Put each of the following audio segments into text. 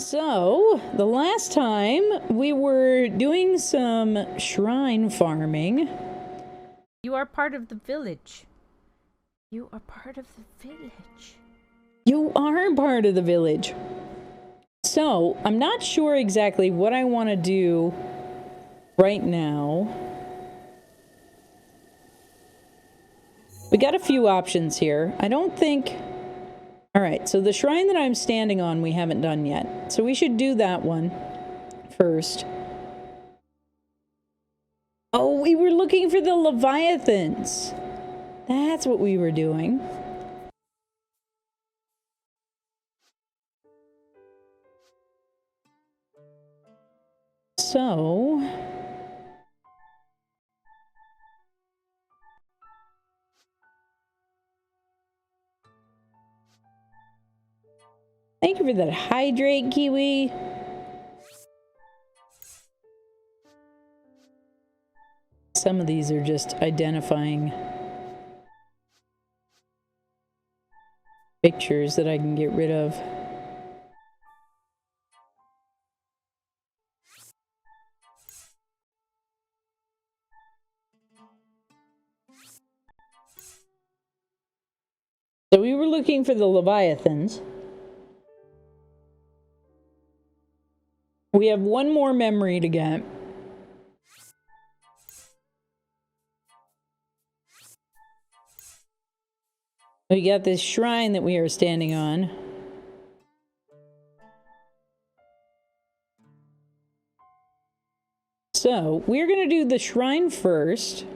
So, the last time we were doing some shrine farming. You are part of the village. You are part of the village. You are part of the village. So, I'm not sure exactly what I want to do right now. We got a few options here. I don't think... Alright, so the shrine that I'm standing on we haven't done yet. So we should do that one first. Oh, we were looking for the Leviathans. That's what we were doing. So... Thank you for that hydrate, Kiwi. Some of these are just identifying pictures that I can get rid of. So we were looking for the Leviathans. We have one more memory to get. We got this shrine that we are standing on. So, we're going to do the shrine first,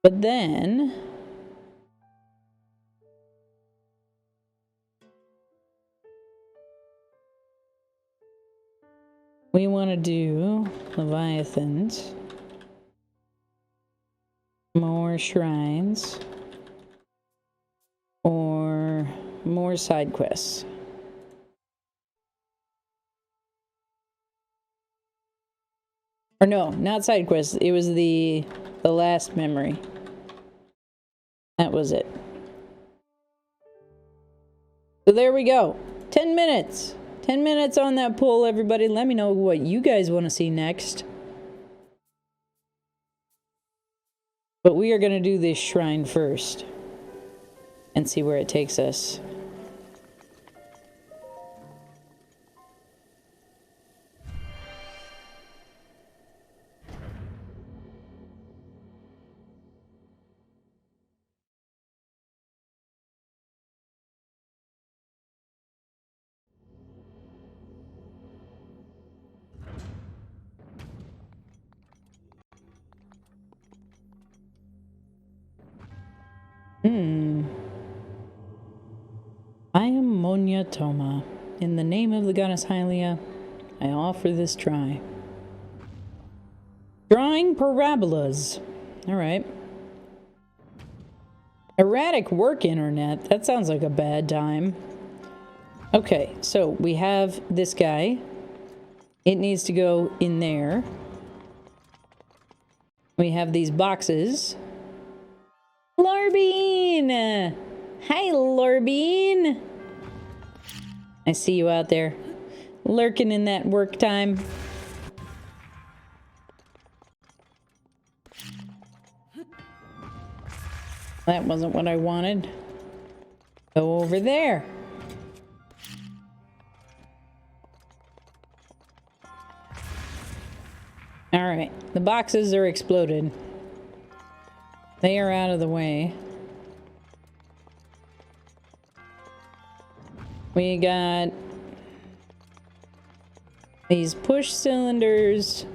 but then... we want to do Leviathans. More shrines. Or more side quests. Or no, not side quests. It was the last memory. That was it. So there we go. 10 minutes. 10 minutes on that poll, everybody. Let me know what you guys want to see next. But we are going to do this shrine first. And see where it takes us. I am Monya Toma. In the name of the goddess Hylia, I offer this try. Drawing parabolas. Alright. Erratic work internet. That sounds like a bad time. Okay, so we have this guy. It needs to go in there. We have these boxes. Larbine! Hi, Larbine! I see you out there, lurking in that work time. That wasn't what I wanted. Go over there. Alright, the boxes are exploded. They are out of the way. We got these push cylinders.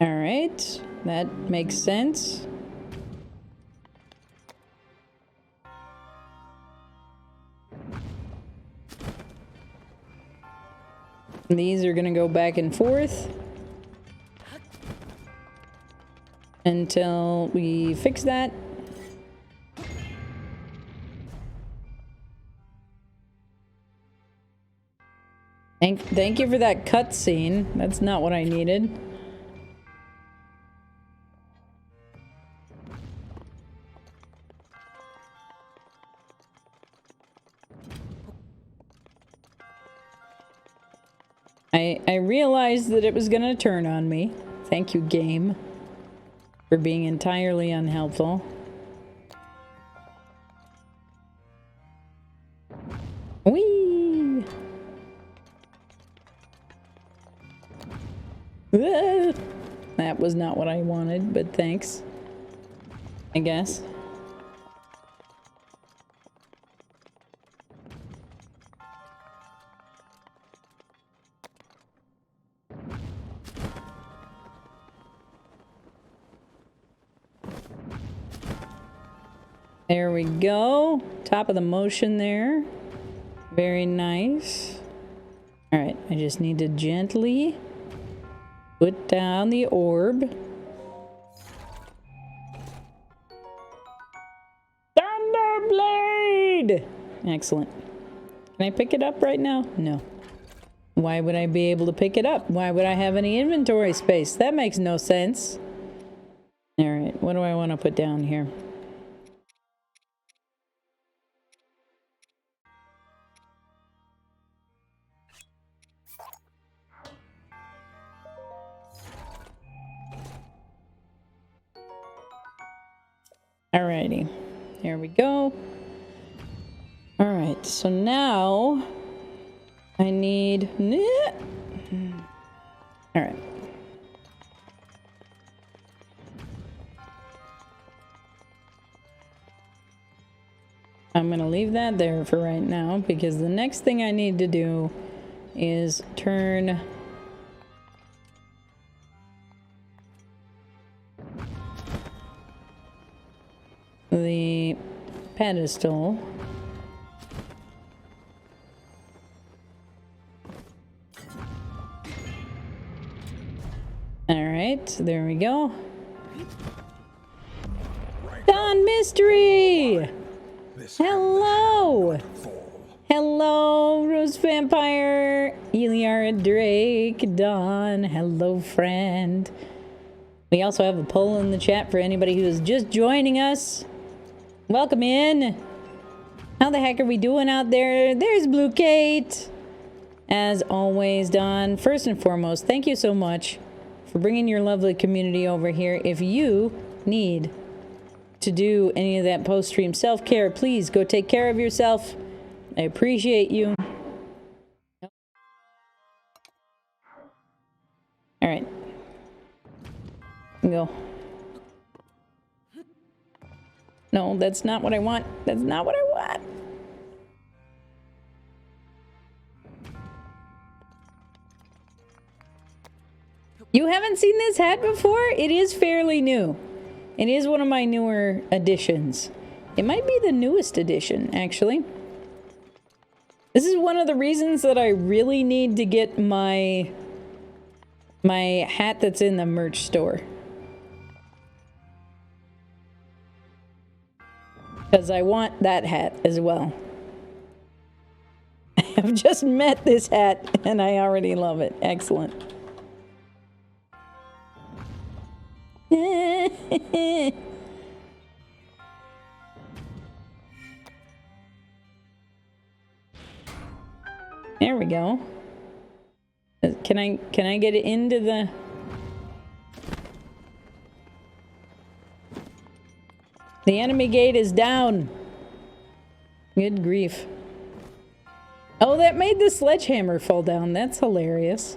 Alright, that makes sense. These are gonna go back and forth. until we fix that. Thank you for that cutscene. That's not what I needed. I realized that it was gonna turn on me. Thank you, game, for being entirely unhelpful. Whee! Ah! That was not what I wanted, but thanks, I guess. There we go. Top of the motion there. Very nice. All right, I just need to gently put down the orb. Thunderblade! Excellent. Can I pick it up right now? No. Why would I be able to pick it up? Why would I have any inventory space? That makes no sense. All right, what do I want to put down here? Alrighty, here we go. Alright, so now I need... Alright. I'm gonna leave that there for right now, because the next thing I need to do is turn... the pedestal. All right, there we go. Dawn Mystery! Hello! Hello, Rose Vampire, Eliara Drake, Dawn. Hello, friend. We also have a poll in the chat for anybody who is just joining us. Welcome in. How the heck are we doing out there? There's Blue Kate. As always, Dawn, first and foremost, thank you so much for bringing your lovely community over here. If you need to do any of that post-stream self-care, please go take care of yourself. I appreciate you. All right. Go. No, that's not what I want. That's not what I want. You haven't seen this hat before? It is fairly new. It is one of my newer additions. It might be the newest edition, actually. This is one of the reasons that I really need to get my hat that's in the merch store. Because I want that hat as well. I've just met this hat and I already love it. Excellent. There we go. Can I get it into the... The enemy gate is down. Good grief. Oh, that made the sledgehammer fall down. That's hilarious.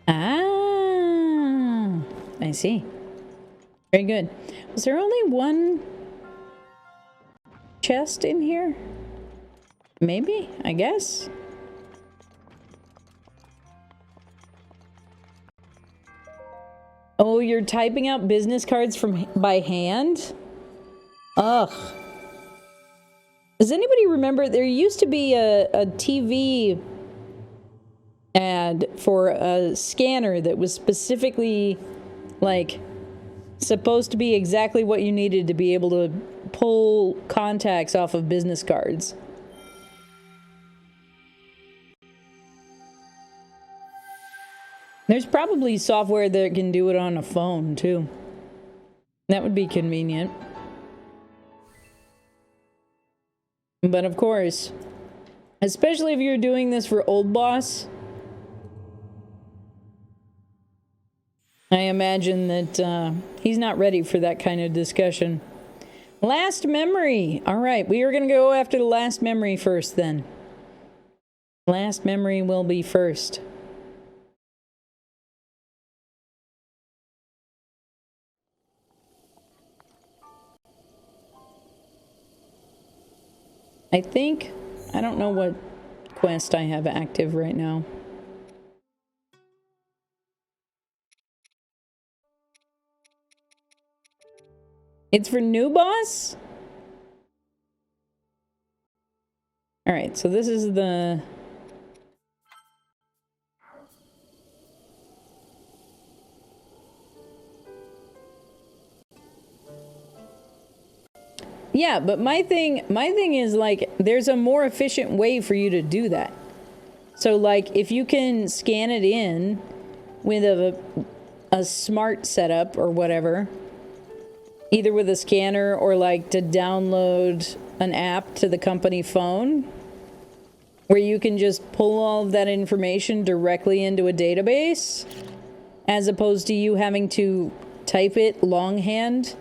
Ah, I see. Very good. Was there only one chest in here? Maybe, I guess. Oh, you're typing out business cards by hand? Ugh. Does anybody remember there used to be a TV ad for a scanner that was specifically like supposed to be exactly what you needed to be able to pull contacts off of business cards? There's probably software that can do it on a phone too. That would be convenient. But of course, especially if you're doing this for Old Boss, I imagine that he's not ready for that kind of discussion. Last memory. All right, we are going to go after the last memory first then. Last memory will be first. I think, I don't know what quest I have active right now. It's for new boss? Alright, so this is the... Yeah, but my thing is like, there's a more efficient way for you to do that. So like, if you can scan it in with a smart setup or whatever, either with a scanner or like to download an app to the company phone, where you can just pull all of that information directly into a database, as opposed to you having to type it longhand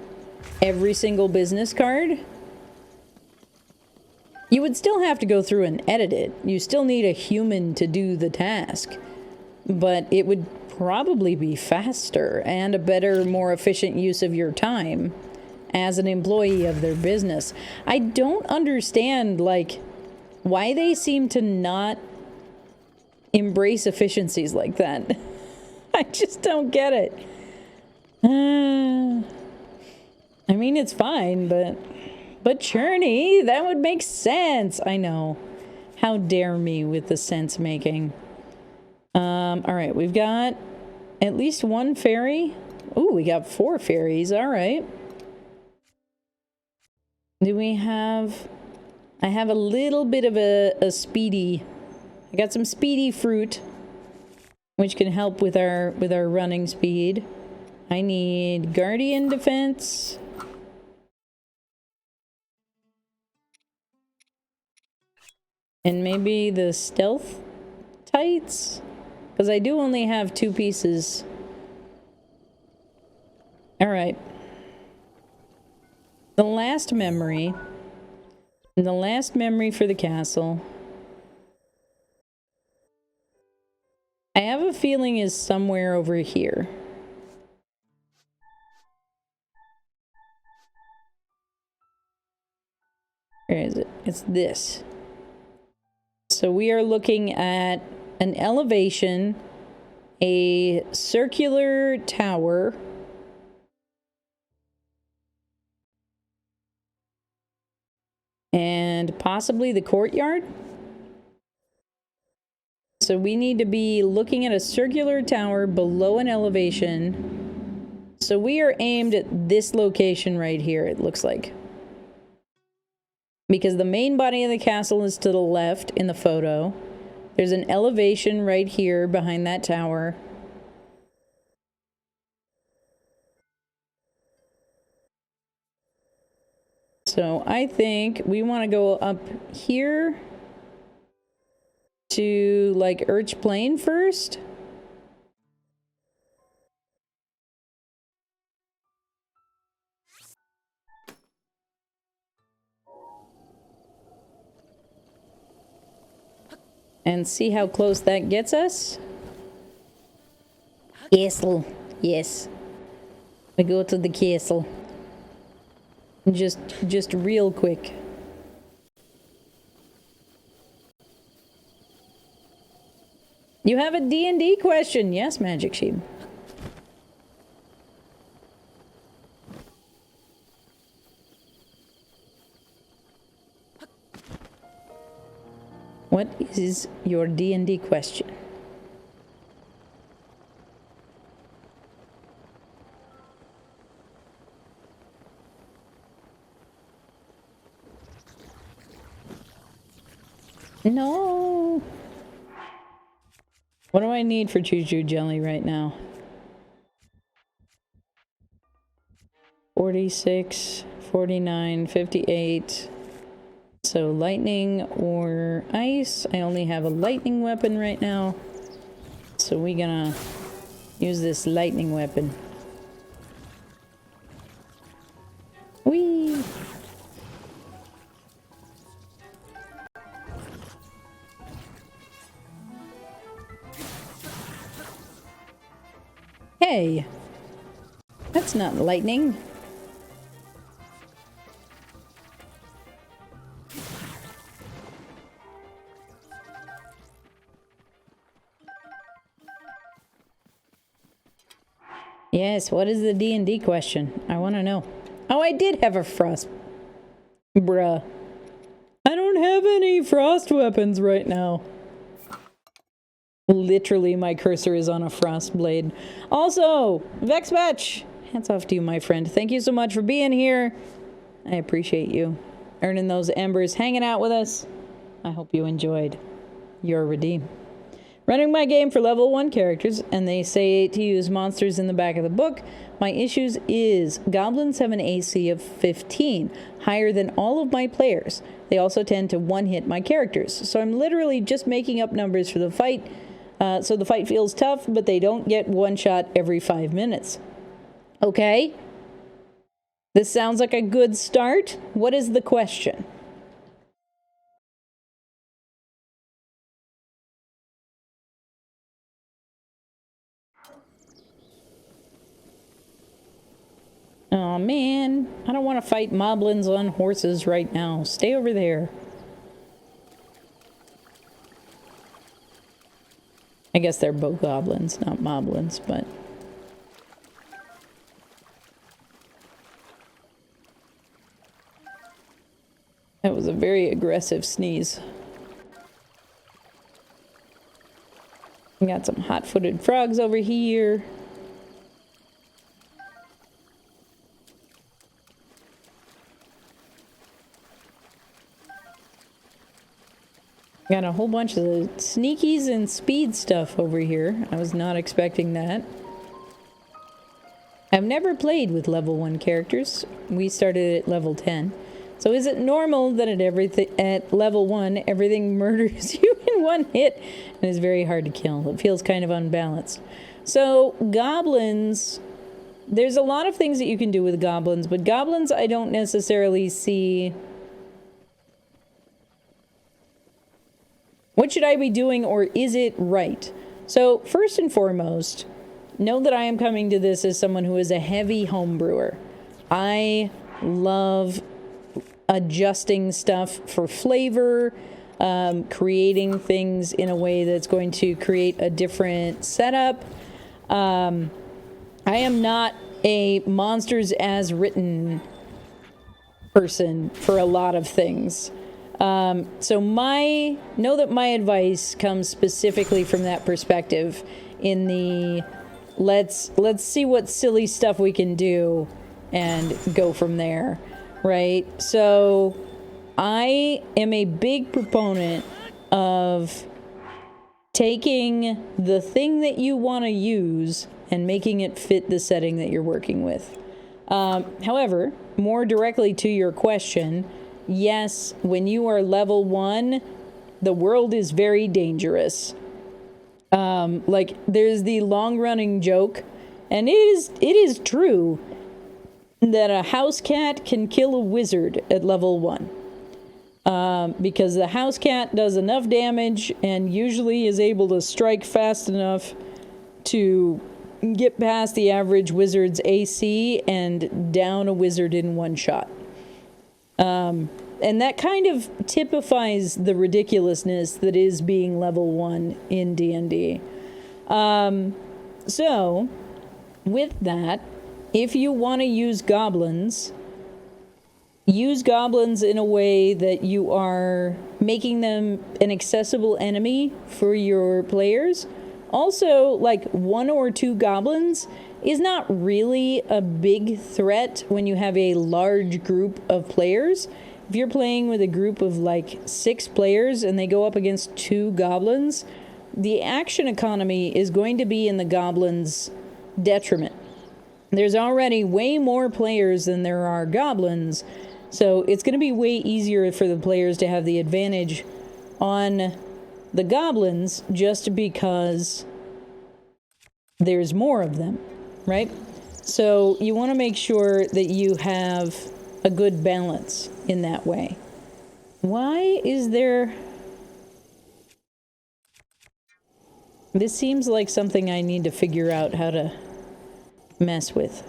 every single business card. You would still have to go through and edit it. You still need a human to do the task. But it would probably be faster and a better, more efficient use of your time as an employee of their business. I don't understand, like, why they seem to not embrace efficiencies like that. I just don't get it. I mean, it's fine, but Cherny, that would make sense. I know. How dare me with the sense making. All right, we've got at least one fairy. Ooh, we got 4 fairies. All right. Do we have... I have a little bit of a speedy... I got some speedy fruit, which can help with our running speed. I need guardian defense. And maybe the stealth tights? Because I do only have 2 pieces. Alright. The last memory. The last memory for the castle. I have a feeling is somewhere over here. Where is it? It's this. So we are looking at an elevation, a circular tower, and possibly the courtyard. So we need to be looking at a circular tower below an elevation. So we are aimed at this location right here, it looks like. Because the main body of the castle is to the left in the photo. There's an elevation right here behind that tower. So I think we want to go up here to like Urch Plain first. And see how close that gets us. Castle. Yes. We go to the castle. Just real quick. You have a D&D question. Yes, Magic Sheep. What is your D&D question? No. What do I need for Choo Choo Jelly right now? 46, 49, 58. So lightning or ice. I only have a lightning weapon right now. So we're gonna use this lightning weapon. Whee! Hey! That's not lightning. Yes, what is the D&D question? I want to know. Oh, I did have a frost. Bruh. I don't have any frost weapons right now. Literally, my cursor is on a frost blade. Also, Vexbatch! Hats off to you, my friend. Thank you so much for being here. I appreciate you. Earning those embers, hanging out with us. I hope you enjoyed. You're redeemed. Running my game for level 1 characters, and they say to use monsters in the back of the book. My issues is goblins have an AC of 15, higher than all of my players. They also tend to one-hit my characters, so I'm literally just making up numbers for the fight, so the fight feels tough, but they don't get one shot every 5 minutes. Okay? This sounds like a good start. What is the question? Oh man, I don't want to fight moblins on horses right now. Stay over there. I guess they're both goblins, not moblins, but... That was a very aggressive sneeze. We got some hot-footed frogs over here. Got a whole bunch of sneakies and speed stuff over here. I was not expecting that. I've never played with level 1 characters. We started at level 10. So is it normal that at level 1, everything murders you in one hit and is very hard to kill? It feels kind of unbalanced. So goblins, there's a lot of things that you can do with goblins, but goblins I don't necessarily see... What should I be doing, or is it right? So first and foremost, know that I am coming to this as someone who is a heavy home brewer. I love adjusting stuff for flavor, creating things in a way that's going to create a different setup. I am not a monsters as written person for a lot of things. So know that my advice comes specifically from that perspective in the let's see what silly stuff we can do and go from there, right? So I am a big proponent of taking the thing that you want to use and making it fit the setting that you're working with. However, more directly to your question, yes, when you are level 1, the world is very dangerous. Like, there's the long-running joke, and it is true, that a house cat can kill a wizard at level 1. Because the house cat does enough damage and usually is able to strike fast enough to get past the average wizard's AC and down a wizard in one shot. And that kind of typifies the ridiculousness that is being level 1 in D&D. So, with that, if you want to use goblins, use goblins in a way that you are making them an accessible enemy for your players. Also, like 1 or 2 goblins is not really a big threat when you have a large group of players. If you're playing with a group of like 6 players and they go up against 2 goblins, the action economy is going to be in the goblins' detriment. There's already way more players than there are goblins, so it's going to be way easier for the players to have the advantage on the goblins just because there's more of them, right? So you want to make sure that you have a good balance in that way. Why is there... This seems like something I need to figure out how to mess with.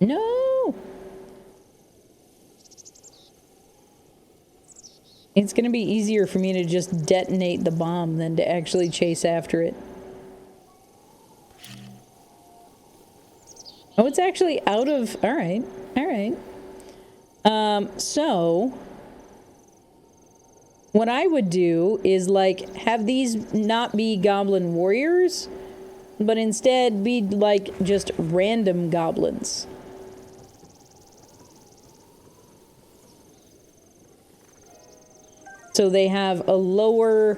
No! It's going to be easier for me to just detonate the bomb than to actually chase after it. Oh, it's actually out of... Alright, alright. So... What I would do is, like, have these not be goblin warriors, but instead be, like, just random goblins. So they have a lower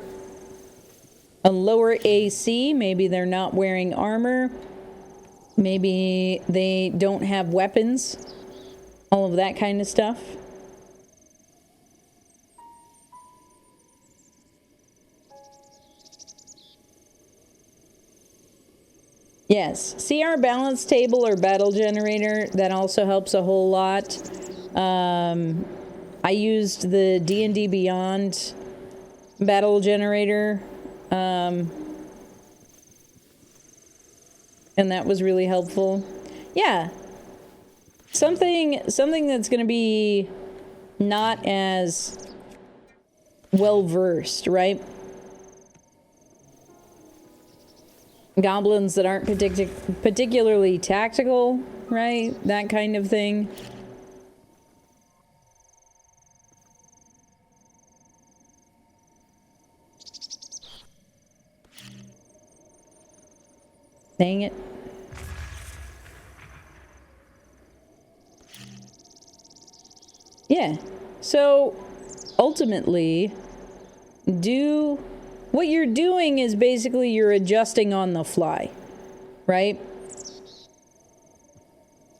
AC, maybe they're not wearing armor, maybe they don't have weapons, all of that kind of stuff. Yes, see our balance table or battle generator, that also helps a whole lot. I used the D&D Beyond battle generator, and that was really helpful. Yeah, something that's going to be not as well-versed, right? Goblins that aren't particularly tactical, right? That kind of thing. Dang it. Yeah. So, ultimately, what you're doing is basically you're adjusting on the fly, right?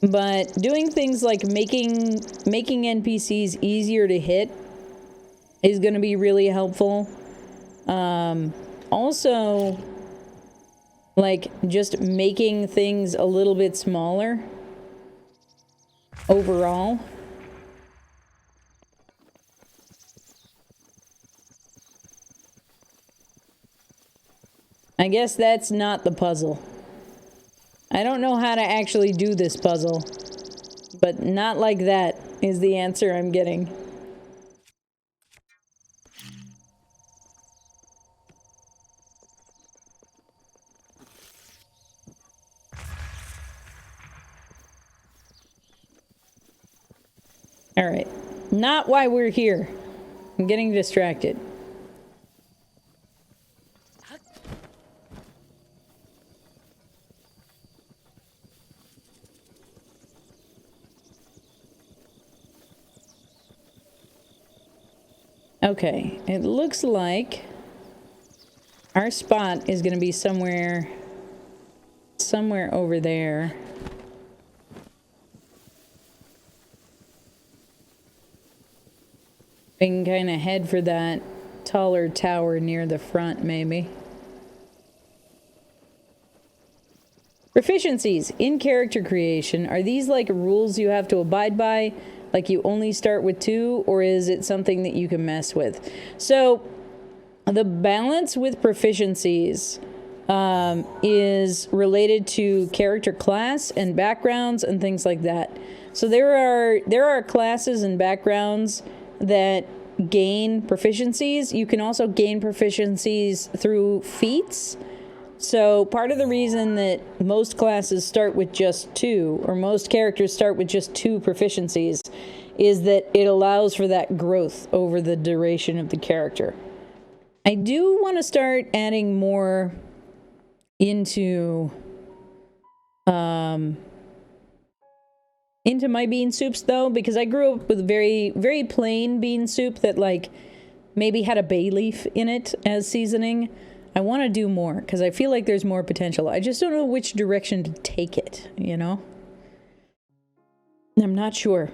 But doing things like making NPCs easier to hit is going to be really helpful. Also, like, just making things a little bit smaller overall. I guess that's not the puzzle. I don't know how to actually do this puzzle, but not like that is the answer I'm getting. All right, not why we're here. I'm getting distracted. Okay, it looks like our spot is going to be somewhere over there. We can kind of head for that taller tower near the front, maybe. Proficiencies in character creation. Are these like rules you have to abide by? Like you only start with 2, or is it something that you can mess with? So the balance with proficiencies is related to character class and backgrounds and things like that. So there are classes and backgrounds that gain proficiencies. You can also gain proficiencies through feats. So part of the reason that most classes start with just 2, or most characters start with just 2 proficiencies, is that it allows for that growth over the duration of the character. I do want to start adding more into my bean soups, though, because I grew up with very, very plain bean soup that, like, maybe had a bay leaf in it as seasoning. I want to do more, because I feel like there's more potential. I just don't know which direction to take it, you know? I'm not sure.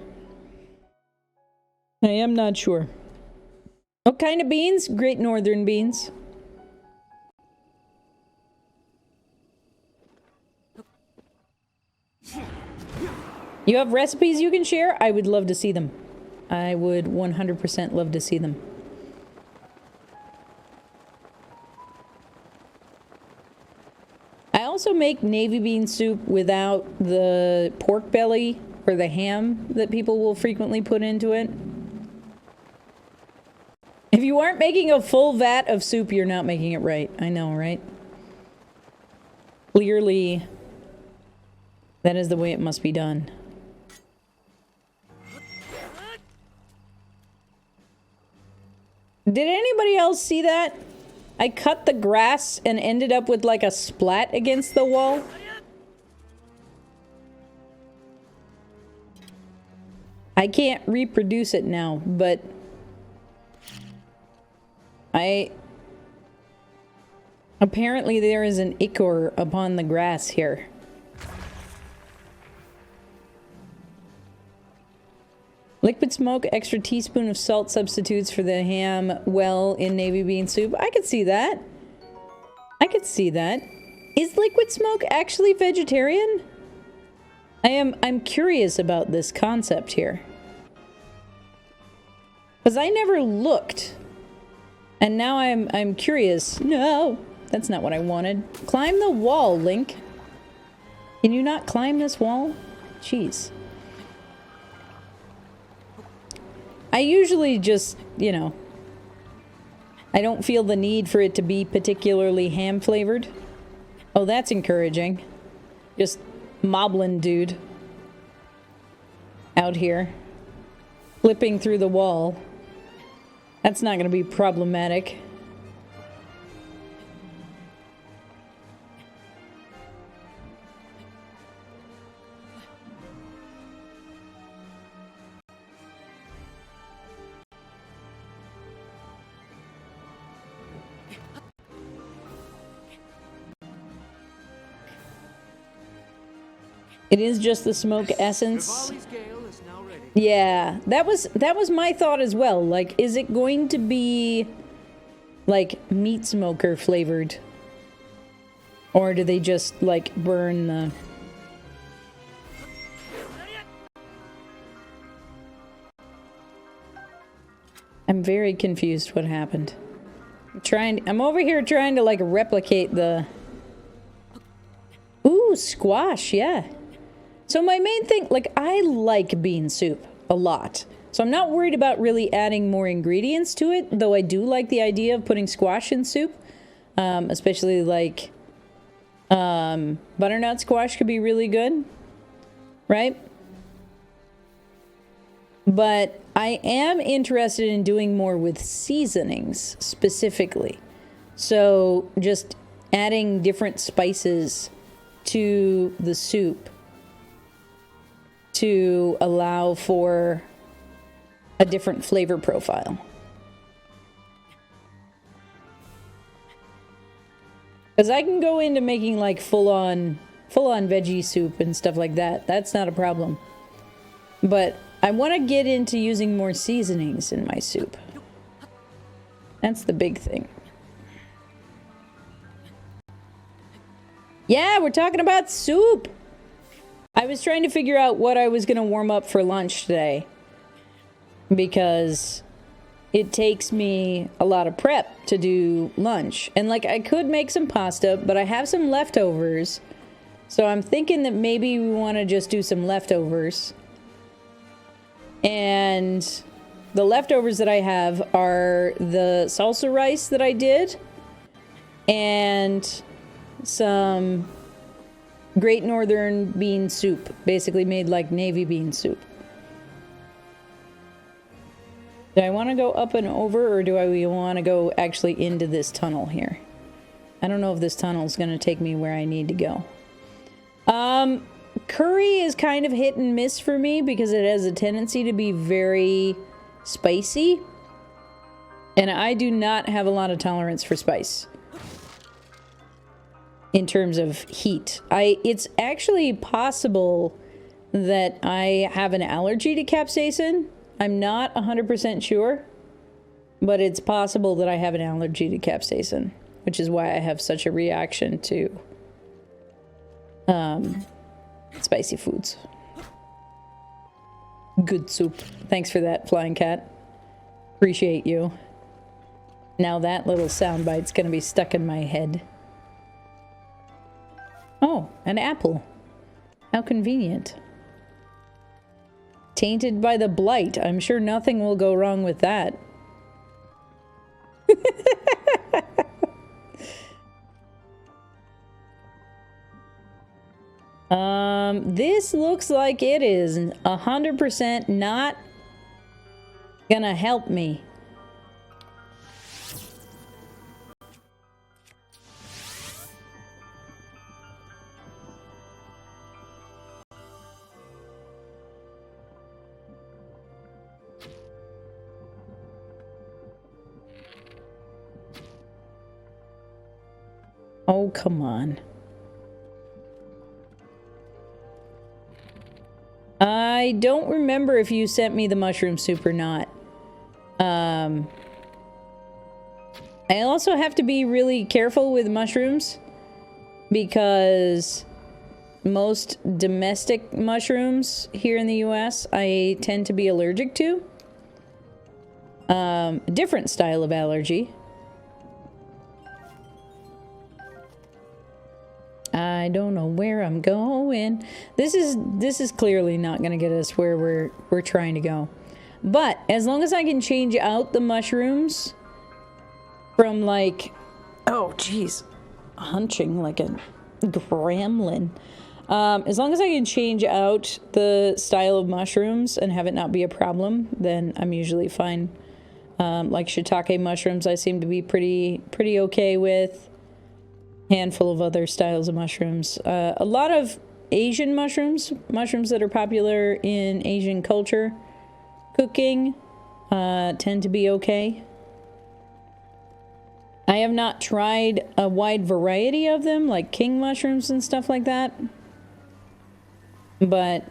I am not sure. What kind of beans? Great Northern beans. You have recipes you can share? I would love to see them. I would 100% love to see them. I also make navy bean soup without the pork belly or the ham that people will frequently put into it. If you aren't making a full vat of soup, you're not making it right. I know, right? Clearly, that is the way it must be done. Did anybody else see that? I cut the grass and ended up with like a splat against the wall. I can't reproduce it now, but apparently there is an ichor upon the grass here. Liquid smoke, extra teaspoon of salt substitutes for the ham well in navy bean soup. I could see that. I could see that. Is liquid smoke actually vegetarian? I'm curious about this concept here. Because I never looked. And now I'm curious. No, that's not what I wanted. Climb the wall, Link. Can you not climb this wall? Jeez. I usually just, you know, I don't feel the need for it to be particularly ham flavored. Oh, that's encouraging. Just moblin dude out here flipping through the wall. That's not going to be problematic. It is just the smoke essence. Yeah, that was my thought as well. Like, is it going to be like meat smoker flavored? Or do they just like burn the... I'm very confused what happened. I'm over here trying to like replicate the... Ooh, squash, yeah. So my main thing, like, I like bean soup a lot. So I'm not worried about really adding more ingredients to it, though I do like the idea of putting squash in soup. Especially like butternut squash could be really good, right? But I am interested in doing more with seasonings specifically. So just adding different spices to the soup to allow for a different flavor profile. Because I can go into making like full-on veggie soup and stuff like that. That's not a problem. But I want to get into using more seasonings in my soup. That's the big thing. Yeah, we're talking about soup! I was trying to figure out what I was going to warm up for lunch today. Because it takes me a lot of prep to do lunch. And like, I could make some pasta, but I have some leftovers. So I'm thinking that maybe we want to just do some leftovers. And the leftovers that I have are the salsa rice that I did. And some Great Northern bean soup, basically made like navy bean soup. Do I want to go up and over, or do I want to go actually into this tunnel here? I don't know if this tunnel is going to take me where I need to go. Curry is kind of hit and miss for me because it has a tendency to be very spicy. And I do not have a lot of tolerance for spice. In terms of heat. It's actually possible that I have an allergy to capsaicin. I'm not 100% sure, but it's possible that I have an allergy to capsaicin, which is why I have such a reaction to spicy foods. Good soup. Thanks for that, Flying Cat. Appreciate you. Now that little soundbite's gonna be stuck in my head. Oh, an apple. How convenient. Tainted by the blight. I'm sure nothing will go wrong with that. This looks like it is 100% not gonna help me. Oh, come on. I don't remember if you sent me the mushroom soup or not. I also have to be really careful with mushrooms because most domestic mushrooms here in the US I tend to be allergic to. A different style of allergy. I don't know where I'm going. This is clearly not going to get us where we're trying to go. But as long as I can change out the mushrooms from like, oh geez, hunching like a gremlin. As long as I can change out the style of mushrooms and have it not be a problem, then I'm usually fine. Like shiitake mushrooms, I seem to be pretty okay with. Handful of other styles of mushrooms. A lot of Asian mushrooms that are popular in Asian culture, cooking, tend to be okay. I have not tried a wide variety of them, like king mushrooms and stuff like that. But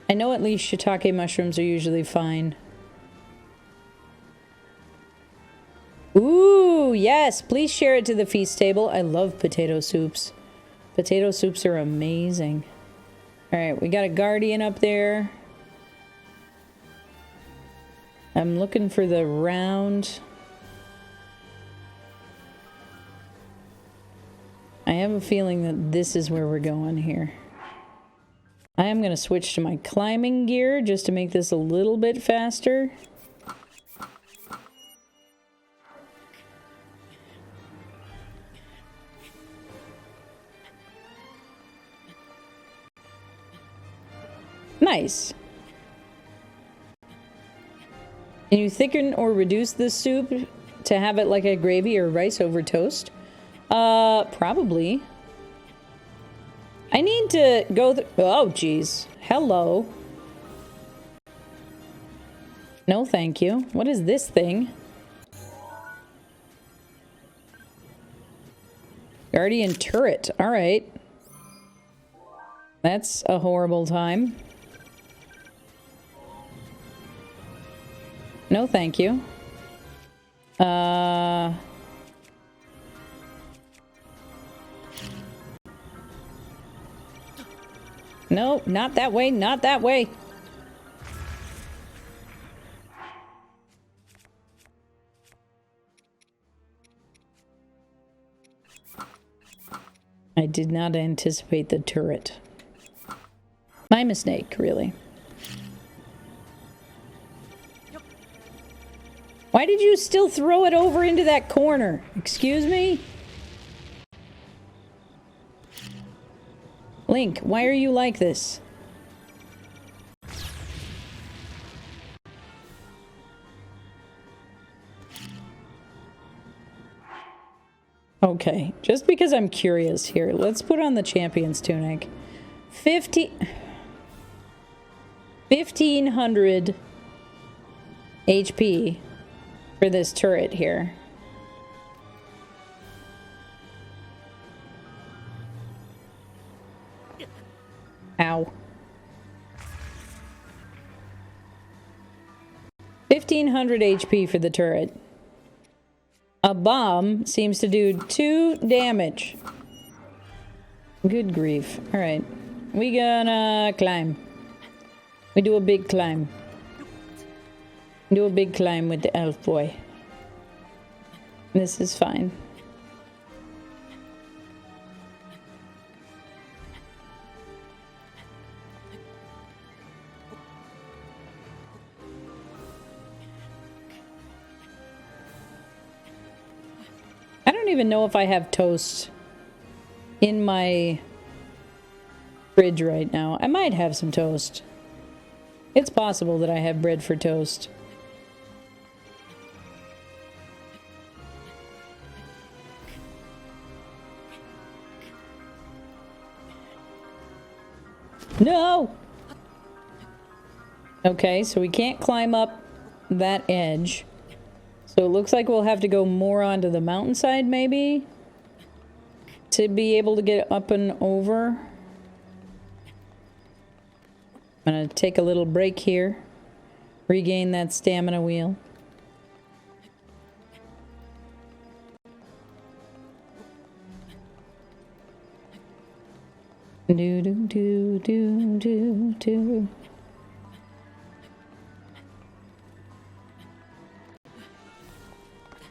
I know at least shiitake mushrooms are usually fine. Ooh, yes, please share it to the feast table. I love potato soups. Potato soups are amazing. Alright, we got a guardian up there. I'm looking for the round. I have a feeling that this is where we're going here. I am going to switch to my climbing gear just to make this a little bit faster. Nice. Can you thicken or reduce this soup to have it like a gravy or rice over toast? Probably. I need to go through... Oh, geez. Hello. No, thank you. What is this thing? Guardian turret. All right. That's a horrible time. No, thank you. No, not that way, not that way. I did not anticipate the turret. My mistake, really. Why did you still throw it over into that corner? Excuse me? Link, why are you like this? Okay, just because I'm curious here, let's put on the champion's tunic. 1500 HP for this turret here. Ow. 1500 HP for the turret. A bomb seems to do 2 damage. Good grief. Alright. We gonna climb. We do a big climb. Do a big climb with the elf boy. This is fine. I don't even know if I have toast in my fridge right now. I might have some toast. It's possible that I have bread for toast. No! Okay, so we can't climb up that edge. So it looks like we'll have to go more onto the mountainside, maybe? To be able to get up and over. I'm gonna take a little break here. Regain that stamina wheel. Do do do do do do.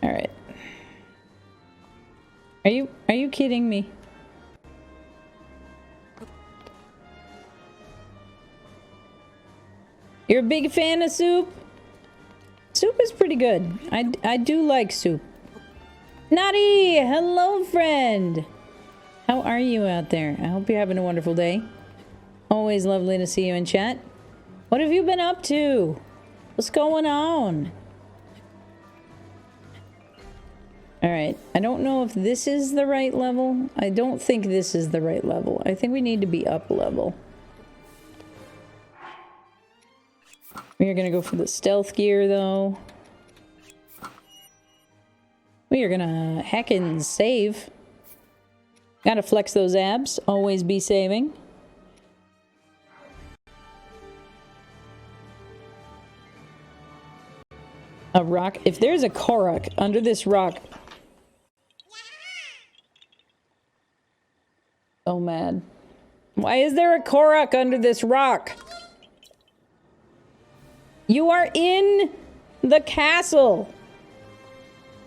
All right. Are you kidding me? You're a big fan of soup? Soup is pretty good. I do like soup. Naughty! Hello, friend! How are you out there? I hope you're having a wonderful day. Always lovely to see you in chat. What have you been up to? What's going on? Alright, I don't know if this is the right level. I don't think this is the right level. I think we need to be up a level. We are gonna go for the stealth gear, though. We are gonna heckin' save. Gotta flex those abs. Always be saving. A rock. If there's a Korok under this rock... So mad. Why is there a Korok under this rock? You are in the castle.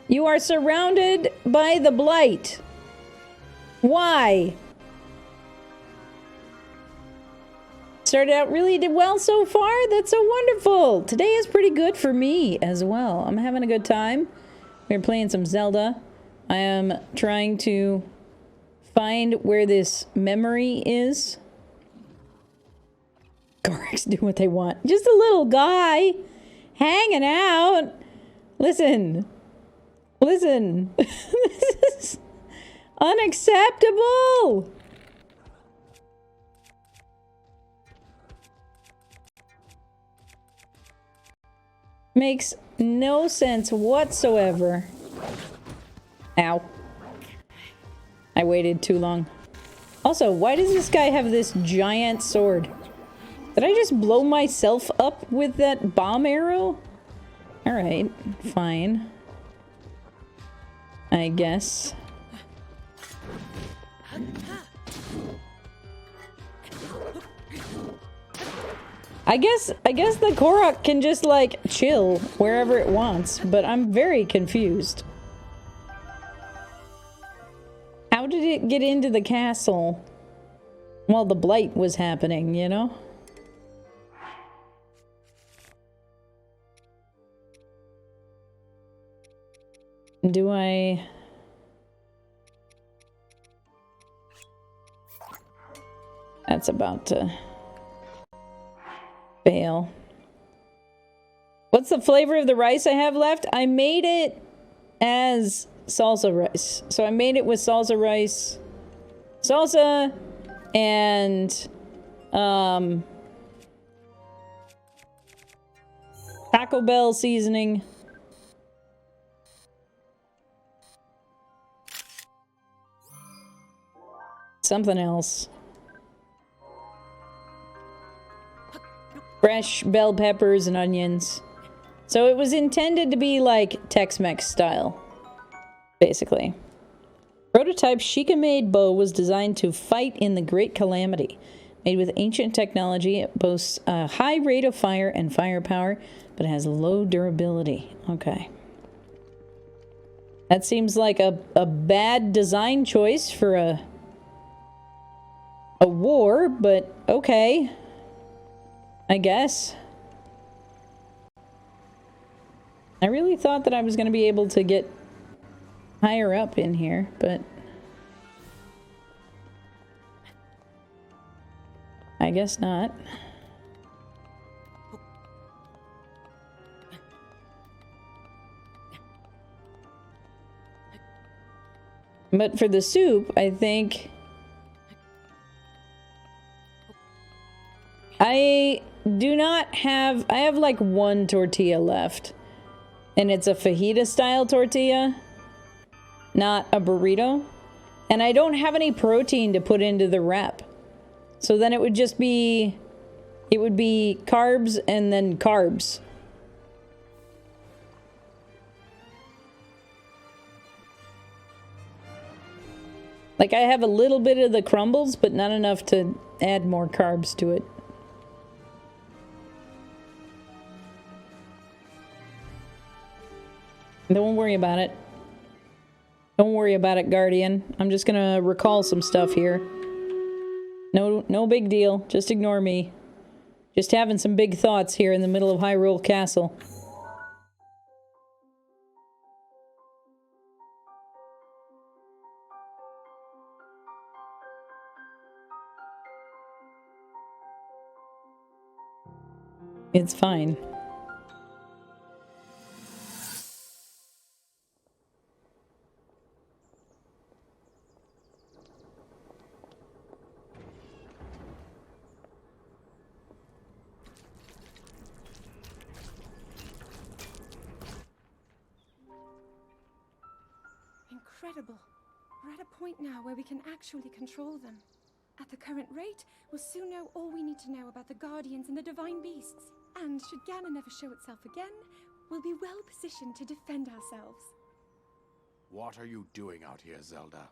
You are surrounded by the blight. Why? Started out really well so far. That's so wonderful. Today is pretty good for me as well. I'm having a good time. We're playing some Zelda. I am trying to find where this memory is. Gorex do what they want. Just a little guy hanging out. Listen. Listen. This is unacceptable. Makes no sense whatsoever. Ow. I waited too long. Also, why does this guy have this giant sword? Did I just blow myself up with that bomb arrow? Alright, fine. I guess. I guess the Korok can just, like, chill wherever it wants, but I'm very confused. How did it get into the castle while the blight was happening, you know? Do I... That's about to fail. What's the flavor of the rice I have left? I made it as salsa rice. So I made it with salsa rice, salsa, and Taco Bell seasoning. Something else. Fresh bell peppers and onions. So it was intended to be like Tex-Mex style, basically. Prototype Sheikah-made bow was designed to fight in the Great Calamity. Made with ancient technology, it boasts a high rate of fire and firepower, but has low durability. Okay. That seems like a bad design choice for a war, but okay. I guess. I really thought that I was going to be able to get higher up in here, but I guess not. But for the soup, I think I have like one tortilla left. And it's a fajita style tortilla, not a burrito. And I don't have any protein to put into the wrap. So then it would just be, it would be carbs and then carbs. Like I have a little bit of the crumbles, but not enough to add more carbs to it. Don't worry about it. Don't worry about it, Guardian. I'm just gonna recall some stuff here. No big deal. Just ignore me. Just having some big thoughts here in the middle of Hyrule Castle. It's fine. Incredible. We're at a point now where we can actually control them. At the current rate, we'll soon know all we need to know about the Guardians and the Divine Beasts. And should Ganon never show itself again, we'll be well positioned to defend ourselves. What are you doing out here, Zelda?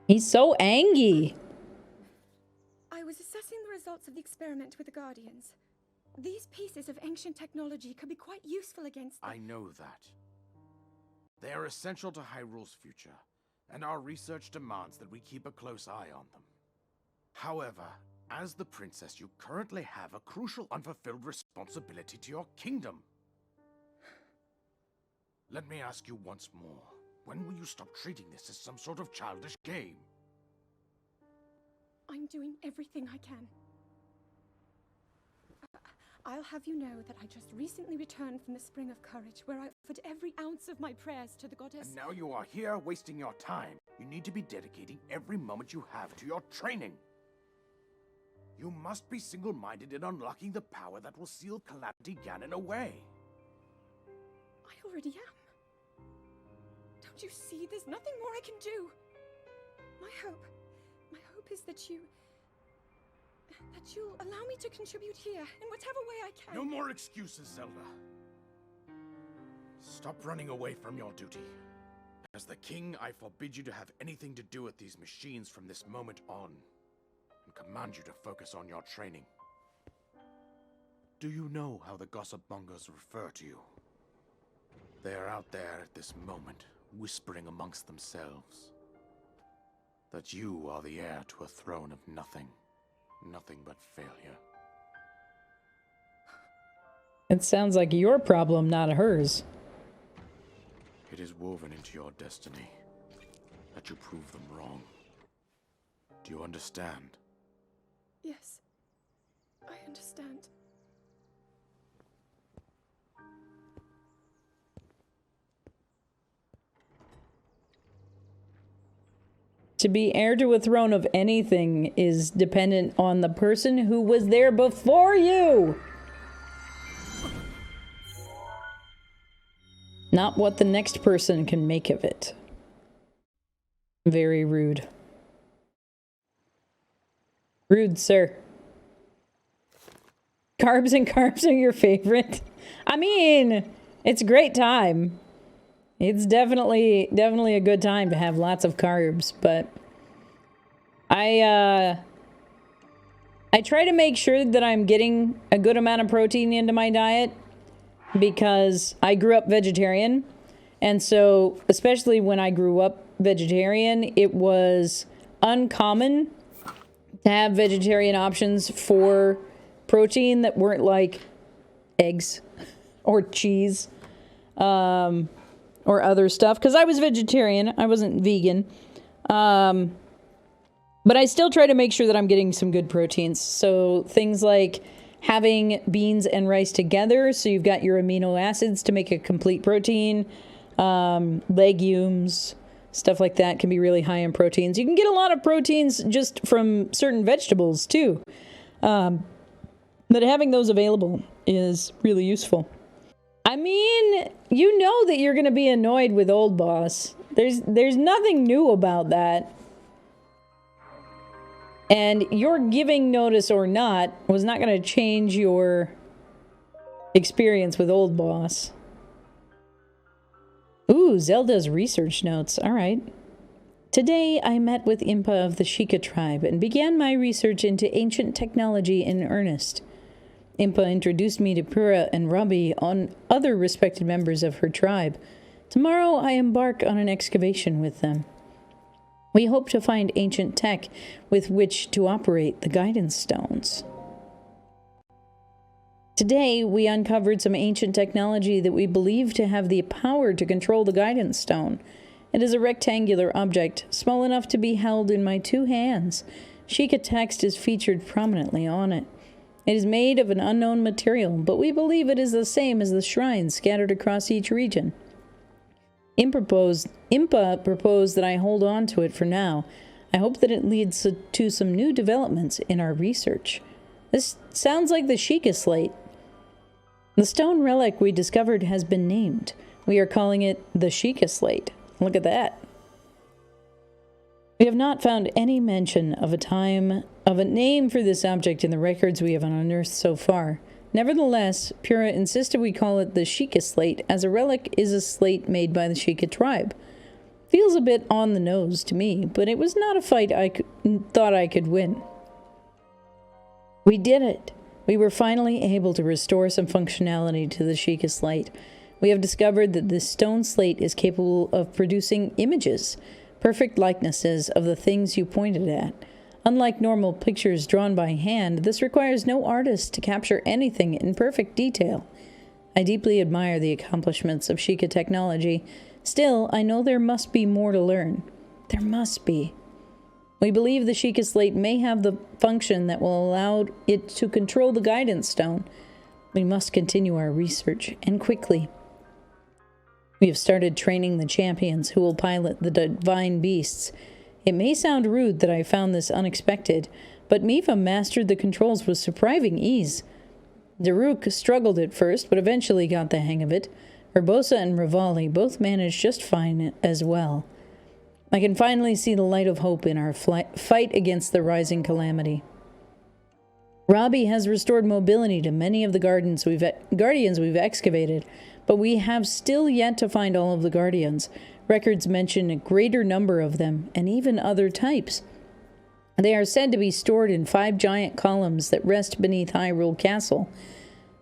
He's so angry. I was assessing the results of the experiment with the Guardians. These pieces of ancient technology could be quite useful against them. I know that. They are essential to Hyrule's future, and our research demands that we keep a close eye on them. However, as the princess, you currently have a crucial unfulfilled responsibility to your kingdom. Let me ask you once more, when will you stop treating this as some sort of childish game? I'm doing everything I can. I'll have you know that I just recently returned from the Spring of Courage, where I offered every ounce of my prayers to the goddess. And now you are here wasting your time. You need to be dedicating every moment you have to your training. You must be single-minded in unlocking the power that will seal Calamity Ganon away. I already am. Don't you see? There's nothing more I can do. My hope is that you'll allow me to contribute here in whatever way I can. No more excuses, Zelda. Stop running away from your duty. As the king, I forbid you to have anything to do with these machines from this moment on, and command you to focus on your training. Do you know how the gossip mongers refer to you? They are out there at this moment, whispering amongst themselves that you are the heir to a throne of nothing but failure. It sounds like your problem, not hers. It is woven into your destiny that you prove them wrong. Do you understand? Yes, I understand. To be heir to a throne of anything is dependent on the person who was there before you. Not what the next person can make of it. Very rude. Rude, sir. Carbs and carbs are your favorite? I mean, it's a great time. It's definitely a good time to have lots of carbs, but I try to make sure that I'm getting a good amount of protein into my diet because I grew up vegetarian, and so especially when I grew up vegetarian, it was uncommon to have vegetarian options for protein that weren't like eggs or cheese. Or other stuff, because I was vegetarian, I wasn't vegan. But I still try to make sure that I'm getting some good proteins. So things like having beans and rice together, so you've got your amino acids to make a complete protein. Legumes, stuff like that can be really high in proteins. You can get a lot of proteins just from certain vegetables too. But having those available is really useful. I mean, you know that you're going to be annoyed with old boss. There's nothing new about that. And your giving notice or not was not going to change your experience with old boss. Ooh, Zelda's research notes. All right. Today, I met with Impa of the Sheikah tribe and began my research into ancient technology in earnest. Impa introduced me to Pura and Robbie and other respected members of her tribe. Tomorrow I embark on an excavation with them. We hope to find ancient tech with which to operate the guidance stones. Today we uncovered some ancient technology that we believe to have the power to control the guidance stone. It is a rectangular object, small enough to be held in my 2 hands. Sheikah text is featured prominently on it. It is made of an unknown material, but we believe it is the same as the shrines scattered across each region. Impa proposed that I hold on to it for now. I hope that it leads to some new developments in our research. This sounds like the Sheikah slate. The stone relic we discovered has been named. We are calling it the Sheikah slate. Look at that. We have not found any mention of a name for this object in the records we have unearthed so far. Nevertheless, Pura insisted we call it the Sheikah slate, as a relic is a slate made by the Sheikah tribe. Feels a bit on the nose to me, but it was not a fight I thought I could win. We did it. We were finally able to restore some functionality to the Sheikah slate. We have discovered that this stone slate is capable of producing images, perfect likenesses of the things you pointed at. Unlike normal pictures drawn by hand, this requires no artist to capture anything in perfect detail. I deeply admire the accomplishments of Sheikah technology. Still, I know there must be more to learn. There must be. We believe the Sheikah slate may have the function that will allow it to control the guidance stone. We must continue our research, and quickly. We have started training the champions who will pilot the divine beasts. It may sound rude that I found this unexpected, but Mifa mastered the controls with surprising ease. Daruk struggled at first, but eventually got the hang of it. Urbosa and Rivali both managed just fine as well. I can finally see the light of hope in our fight against the rising calamity. Robbie has restored mobility to many of the guardians we've excavated, but we have still yet to find all of the guardians. Records mention a greater number of them, and even other types. They are said to be stored in 5 giant columns that rest beneath Hyrule Castle.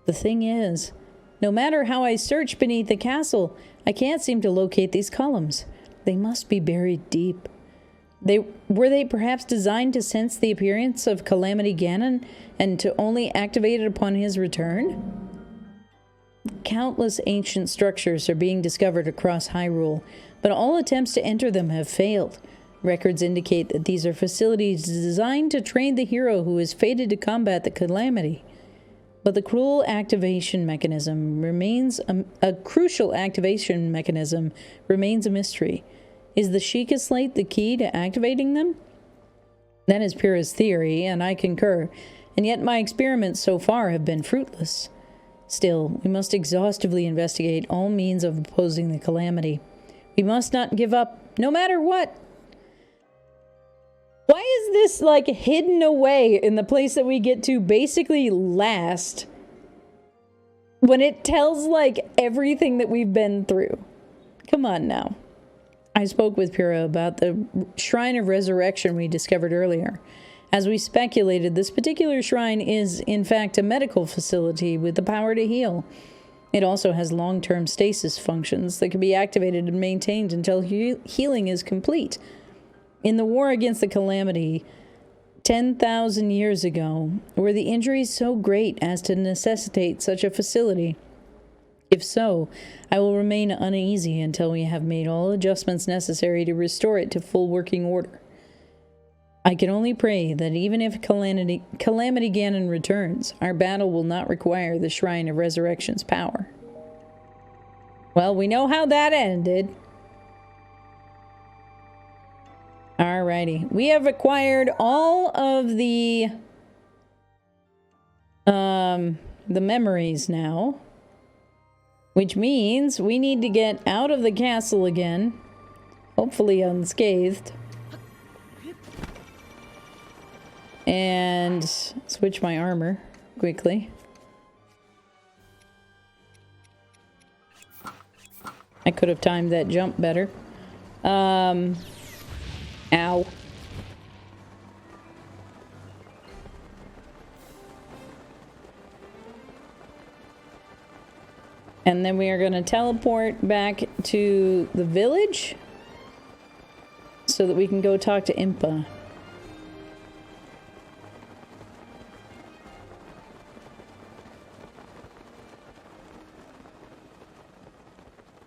The thing is, no matter how I search beneath the castle, I can't seem to locate these columns. They must be buried deep. Were they perhaps designed to sense the appearance of Calamity Ganon and to only activate it upon his return? Countless ancient structures are being discovered across Hyrule, but all attempts to enter them have failed. Records indicate that these are facilities designed to train the hero who is fated to combat the calamity. But the crucial activation mechanism remains a mystery. Is the Sheikah Slate the key to activating them? That is Pyrrha's theory, and I concur, and yet my experiments so far have been fruitless. Still, we must exhaustively investigate all means of opposing the calamity. We must not give up, no matter what. Why is this, like, hidden away in the place that we get to basically last when it tells, like, everything that we've been through? Come on now. I spoke with Pyrrha about the Shrine of Resurrection we discovered earlier. As we speculated, this particular shrine is, in fact, a medical facility with the power to heal. It also has long-term stasis functions that can be activated and maintained until healing is complete. In the war against the calamity, 10,000 years ago, were the injuries so great as to necessitate such a facility? If so, I will remain uneasy until we have made all adjustments necessary to restore it to full working order. I can only pray that even if Calamity Ganon returns, our battle will not require the Shrine of Resurrection's power. Well, we know how that ended. Alrighty. We have acquired all of the memories now. Which means we need to get out of the castle again. Hopefully unscathed. And switch my armor quickly. I could have timed that jump better. Ow. And then we are going to teleport back to the village so that we can go talk to Impa.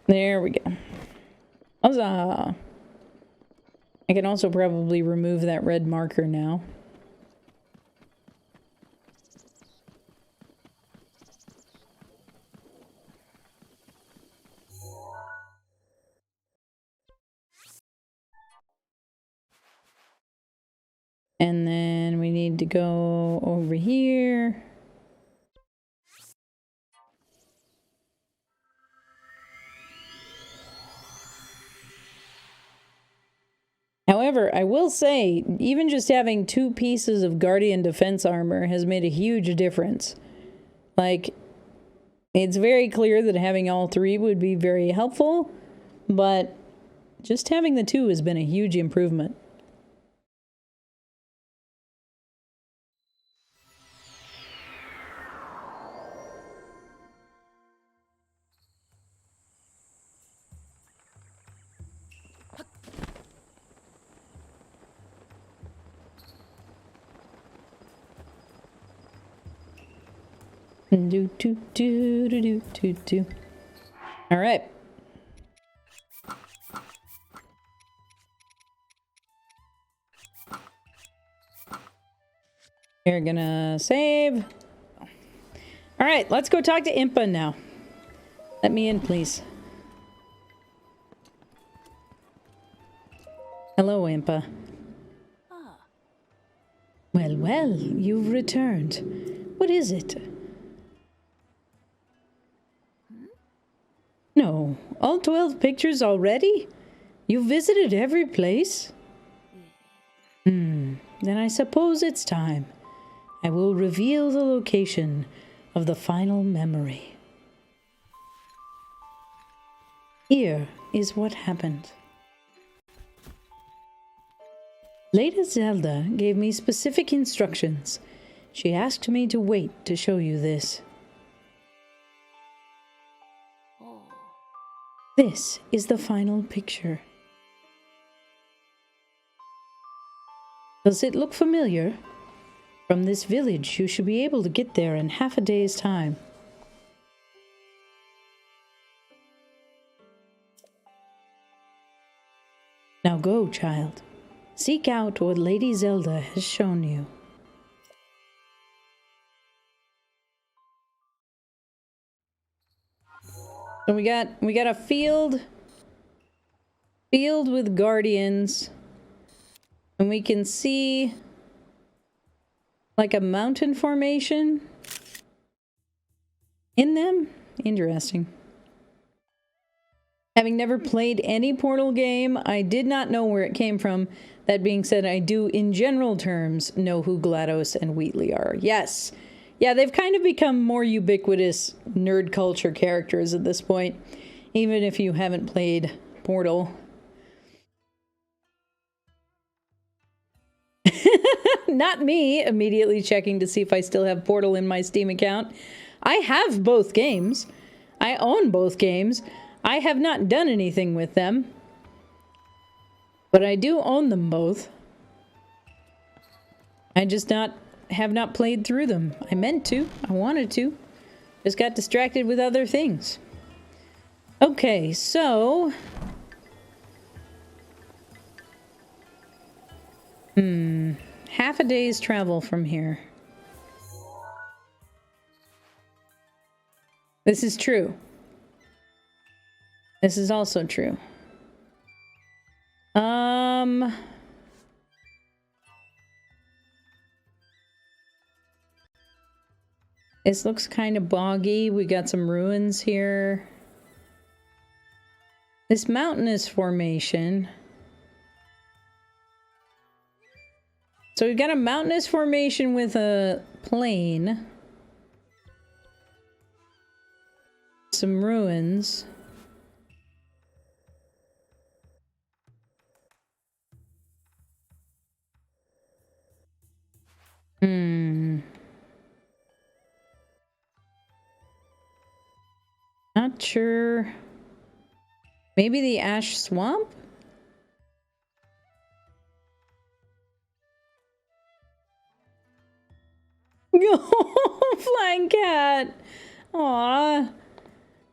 There we go. Huzzah! I can also probably remove that red marker now. And then we need to go over here. However, I will say, even just having 2 pieces of Guardian defense armor has made a huge difference. Like, it's very clear that having all 3 would be very helpful, but just having the 2 has been a huge improvement. Do. All right. We're gonna save. All right, let's go talk to Impa now. Let me in, please. Hello, Impa. Well, you've returned. What is it? No, all 12 pictures already? You visited every place? Then I suppose it's time. I will reveal the location of the final memory. Here is what happened. Lady Zelda gave me specific instructions. She asked me to wait to show you this. This is the final picture. Does it look familiar? From this village, you should be able to get there in half a day's time. go, child. Seek out what Lady Zelda has shown you. So we got a field with guardians, and we can see like a mountain formation in them. Interesting. Having never played any Portal game, I did not know where it came from. That being said, I do, in general terms, know who GLaDOS and Wheatley are. Yes. Yeah, they've kind of become more ubiquitous nerd culture characters at this point, even if you haven't played Portal. Not me, immediately checking to see if I still have Portal in my Steam account. I have both games. I own both games. I have not done anything with them, but I do own them both. I just have not played through them. I meant to. I wanted to. Just got distracted with other things. Okay, so... half a day's travel from here. This is true. This is also true. This looks kind of boggy. We got some ruins here. This mountainous formation. So we've got a mountainous formation with a plain. Some ruins. Not sure. Maybe the ash swamp? Flying cat! Aww.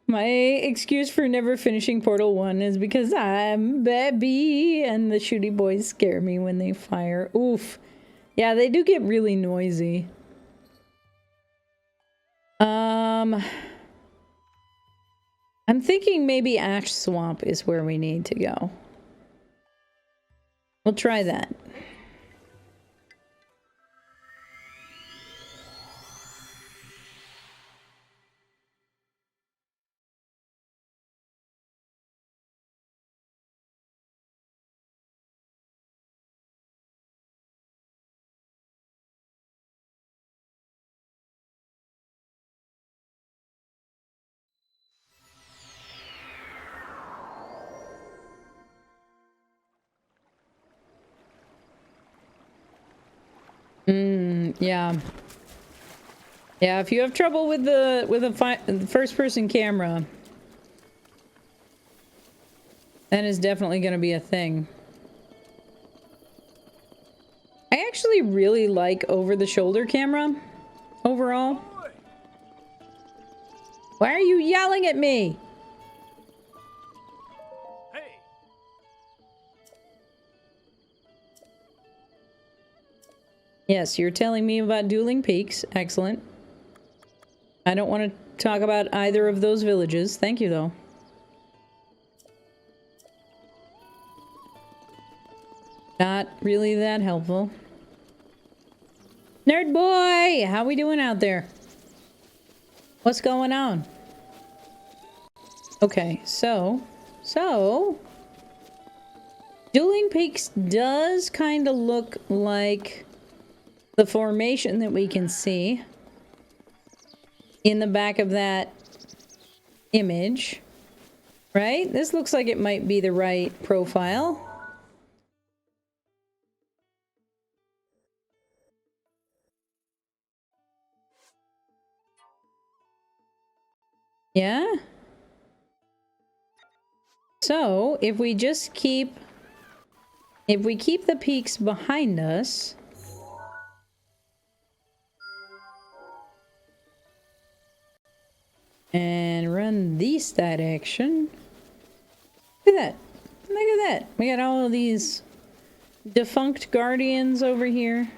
My excuse for never finishing Portal 1 is because I'm baby and the shooty boys scare me when they fire. Oof. Yeah, they do get really noisy. I'm thinking maybe Ash Swamp is where we need to go. We'll try that. Yeah. Yeah, if you have trouble with the first-person camera, that is definitely going to be a thing. I actually really like over-the-shoulder camera overall. Why are you yelling at me? Yes, you're telling me about Dueling Peaks. Excellent. I don't want to talk about either of those villages. Thank you, though. Not really that helpful. Nerd boy! How we doing out there? What's going on? Okay, so... Dueling Peaks does kind of look like the formation that we can see in the back of that image, right? This looks like it might be the right profile. Yeah? So, if we just keep... if we keep the peaks behind us... and run this direction. Look at that. Look at that. We got all of these defunct guardians over here.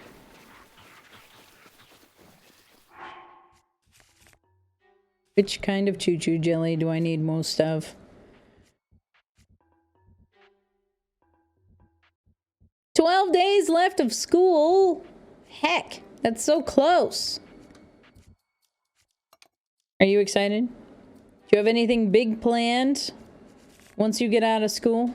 Which kind of choo-choo jelly do I need most of? 12 days left of school. Heck, that's so close. Are you excited? Do you have anything big planned once you get out of school?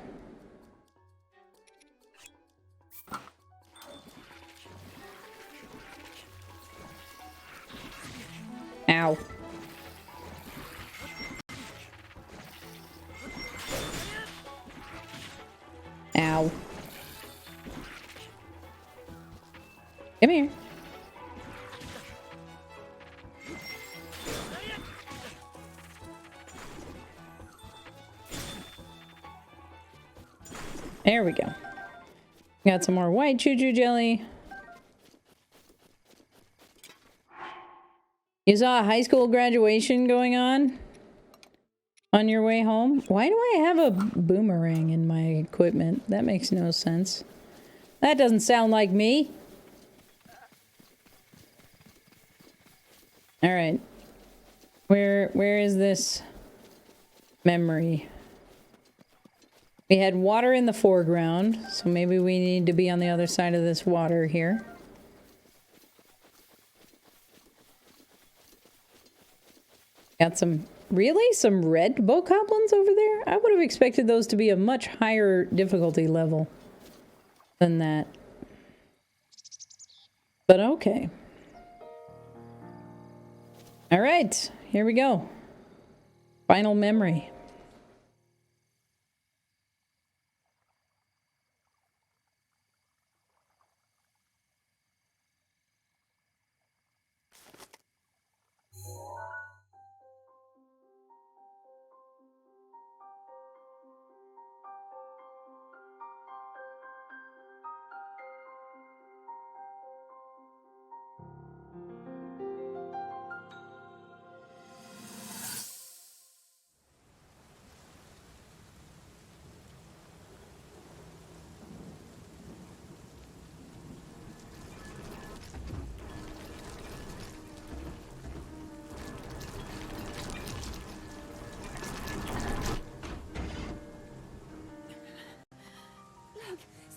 Ow. Ow. Come here. There we go. Got some more white choo-choo jelly. You saw a high school graduation going on your way home? Why do I have a boomerang in my equipment? That makes no sense. That doesn't sound like me. All right. Where is this memory? We had water in the foreground, so maybe we need to be on the other side of this water here. Got some red bokoblins over there? I would have expected those to be a much higher difficulty level than that. But okay. All right, here we go. Final memory.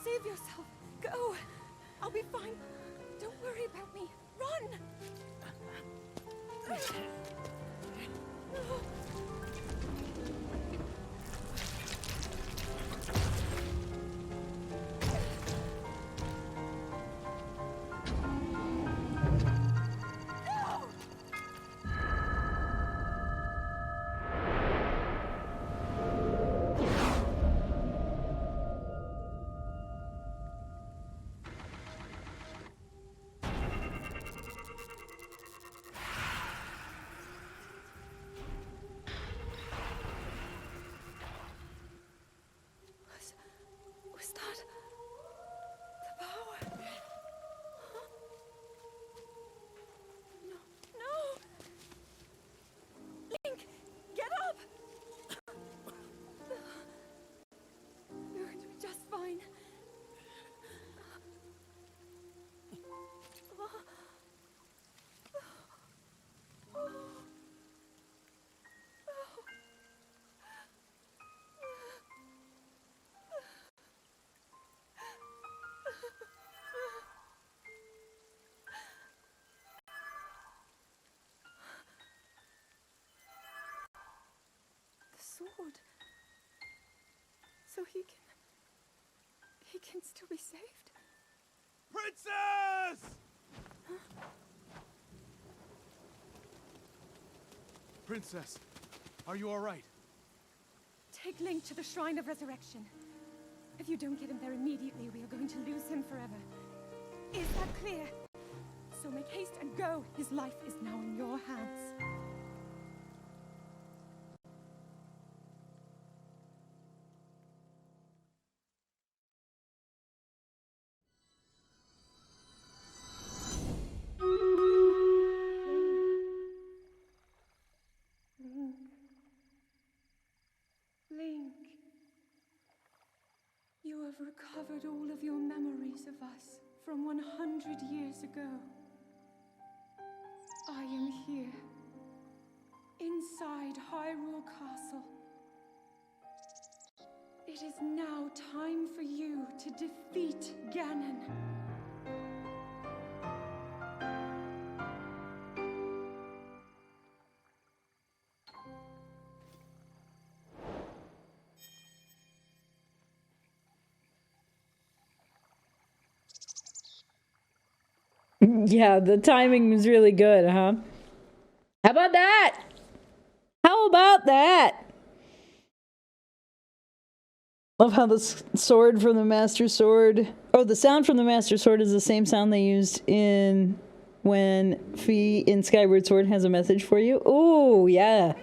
Save yourself. Go. I'll be fine. Don't worry about me. Run. Was that the power? Huh? No, no! Link, get up! You're going to be just fine. The sword. So he can still be saved? Princess! Princess, are you all right? Take Link to the Shrine of Resurrection. If you don't get him there immediately, we are going to lose him forever. Is that clear? So make haste and go. His life is now in your hands. Link. memories of us from 100 years ago. I am here, inside Hyrule Castle. It is now time for you to defeat Ganon. Yeah, the timing was really good, huh? How about that? How about that? Love how the sword from the Master Sword... Oh, the sound from the Master Sword is the same sound they used in when Fi in Skyward Sword has a message for you. Oh, yeah.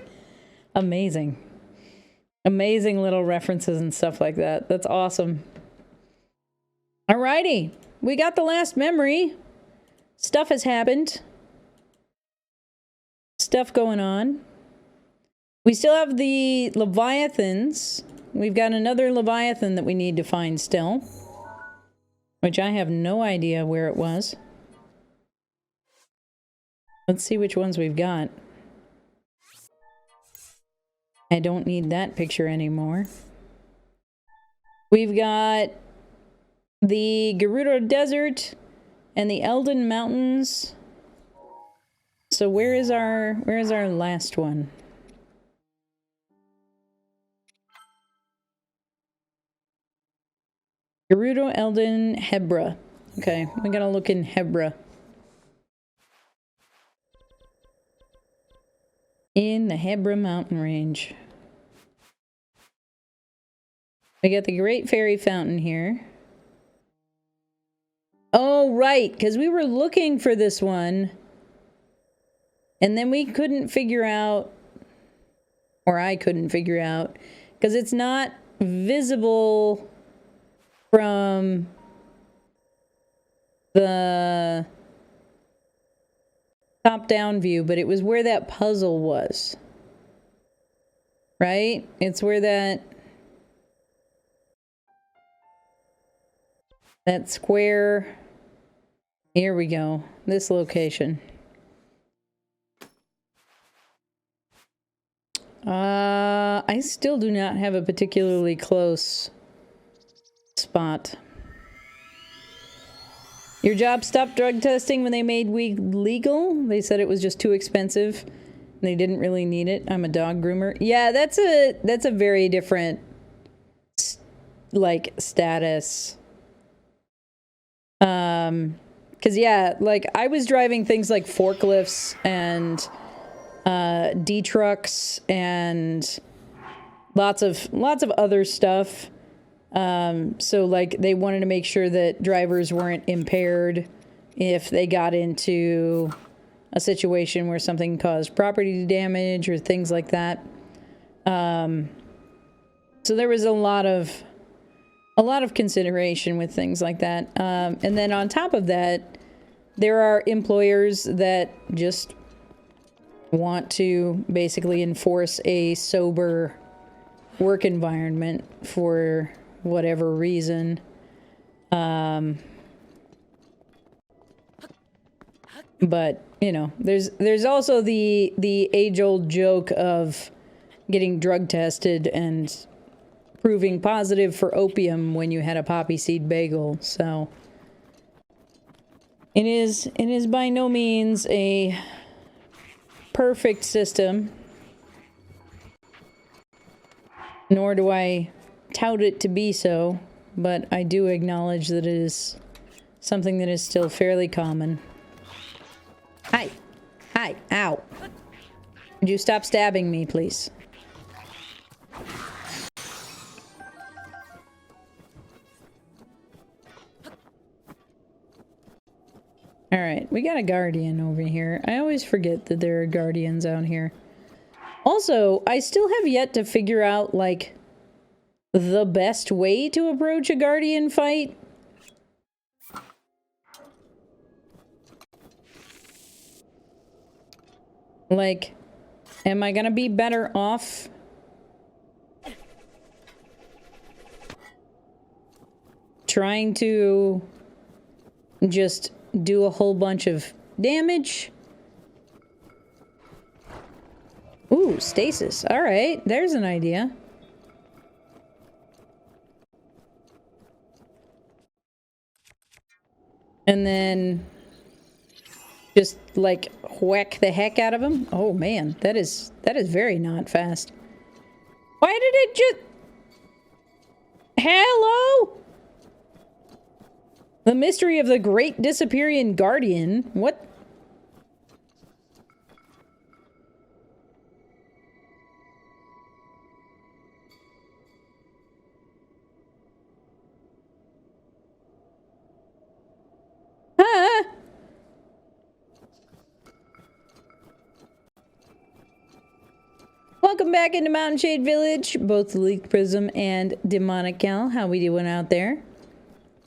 Amazing. Amazing little references and stuff like that. That's awesome. Alrighty. We got the last memory. Stuff has happened. Stuff going on. We still have the Leviathans. We've got another Leviathan that we need to find still. Which I have no idea where it was. Let's see which ones we've got. I don't need that picture anymore. We've got the Gerudo Desert and the Elden Mountains. So where is our last one? Gerudo, Elden, Hebra. Okay, we gotta look in Hebra. In the Hebra mountain range. We got the Great Fairy Fountain here. Oh, right, because we were looking for this one. And then we couldn't figure out, or I couldn't figure out, because it's not visible from the top-down view, but it was where that puzzle was. Right? It's where that square... Here we go. This location. I still do not have a particularly close spot. Your job stopped drug testing when they made weed legal? They said it was just too expensive. And they didn't really need it. I'm a dog groomer. Yeah, that's a very different like status. Cause yeah, like I was driving things like forklifts and D-trucks and lots of other stuff. So like they wanted to make sure that drivers weren't impaired if they got into a situation where something caused property damage or things like that. So there was a lot of consideration with things like that. And then on top of that, there are employers that just want to basically enforce a sober work environment for whatever reason. But, you know, there's also the age-old joke of getting drug tested and proving positive for opium when you had a poppy seed bagel. So it is by no means a perfect system, nor do I tout it to be so, but I do acknowledge that it is something that is still fairly common. Hi. Hi. Ow. Would you stop stabbing me, please? Alright, we got a guardian over here. I always forget that there are guardians out here. Also, I still have yet to figure out, like, the best way to approach a guardian fight. Like, am I gonna be better off trying to just do a whole bunch of damage. Ooh, stasis. All right, there's an idea. And then just like whack the heck out of him. Oh man, that is very not fast. Why did it just... Hello? The mystery of the great disappearing guardian. What? Huh? Welcome back into Mountain Shade Village, both Leaked Prism and Demonic Gal. How we doing out there?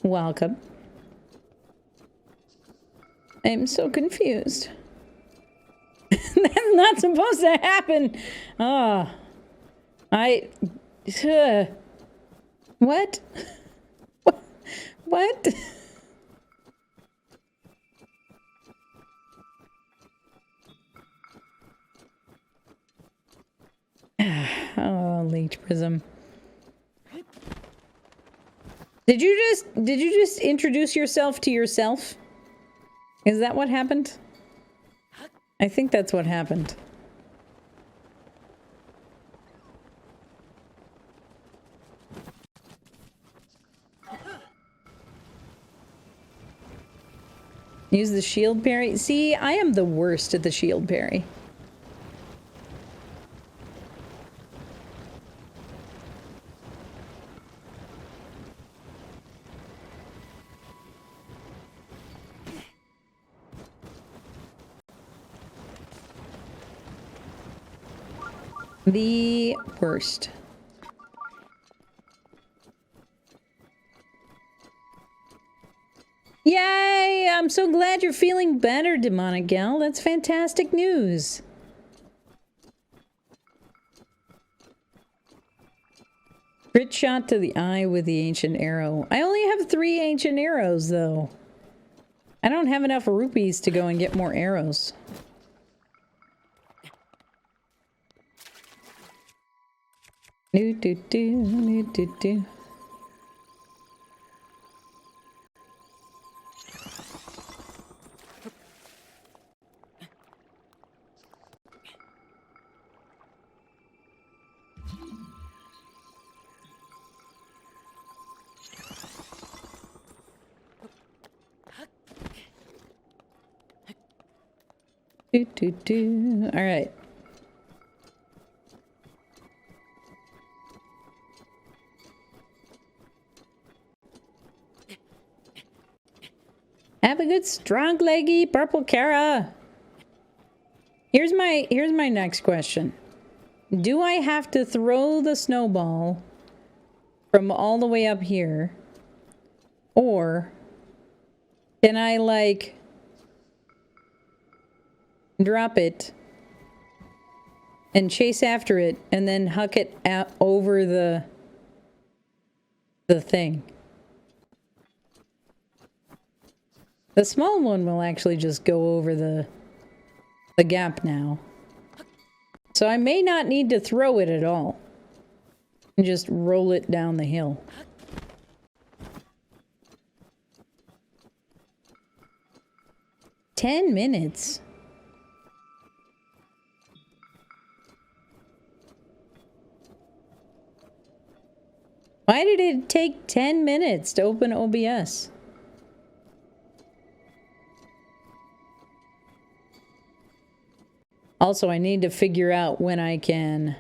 Welcome. I'm so confused. That's not supposed to happen. Ah. What? What? Oh, Leech Prism. Did you just introduce yourself to yourself? Is that what happened? I think that's what happened. Use the shield parry. See, I am the worst at the shield parry. The worst. Yay! I'm so glad you're feeling better, Demonic Gal. That's fantastic news. Crit shot to the eye with the ancient arrow. I only have 3 ancient arrows, though. I don't have enough rupees to go and get more arrows. Do do do do do do. Do do do. All right. Have a good strong leggy purple Kara. Here's my next question. Do I have to throw the snowball from all the way up here? Or can I like drop it and chase after it and then huck it out over the thing? The small one will actually just go over the gap now. So I may not need to throw it at all. And just roll it down the hill. "10 minutes? Why did it take 10 minutes to open OBS? Also, I need to figure out when I can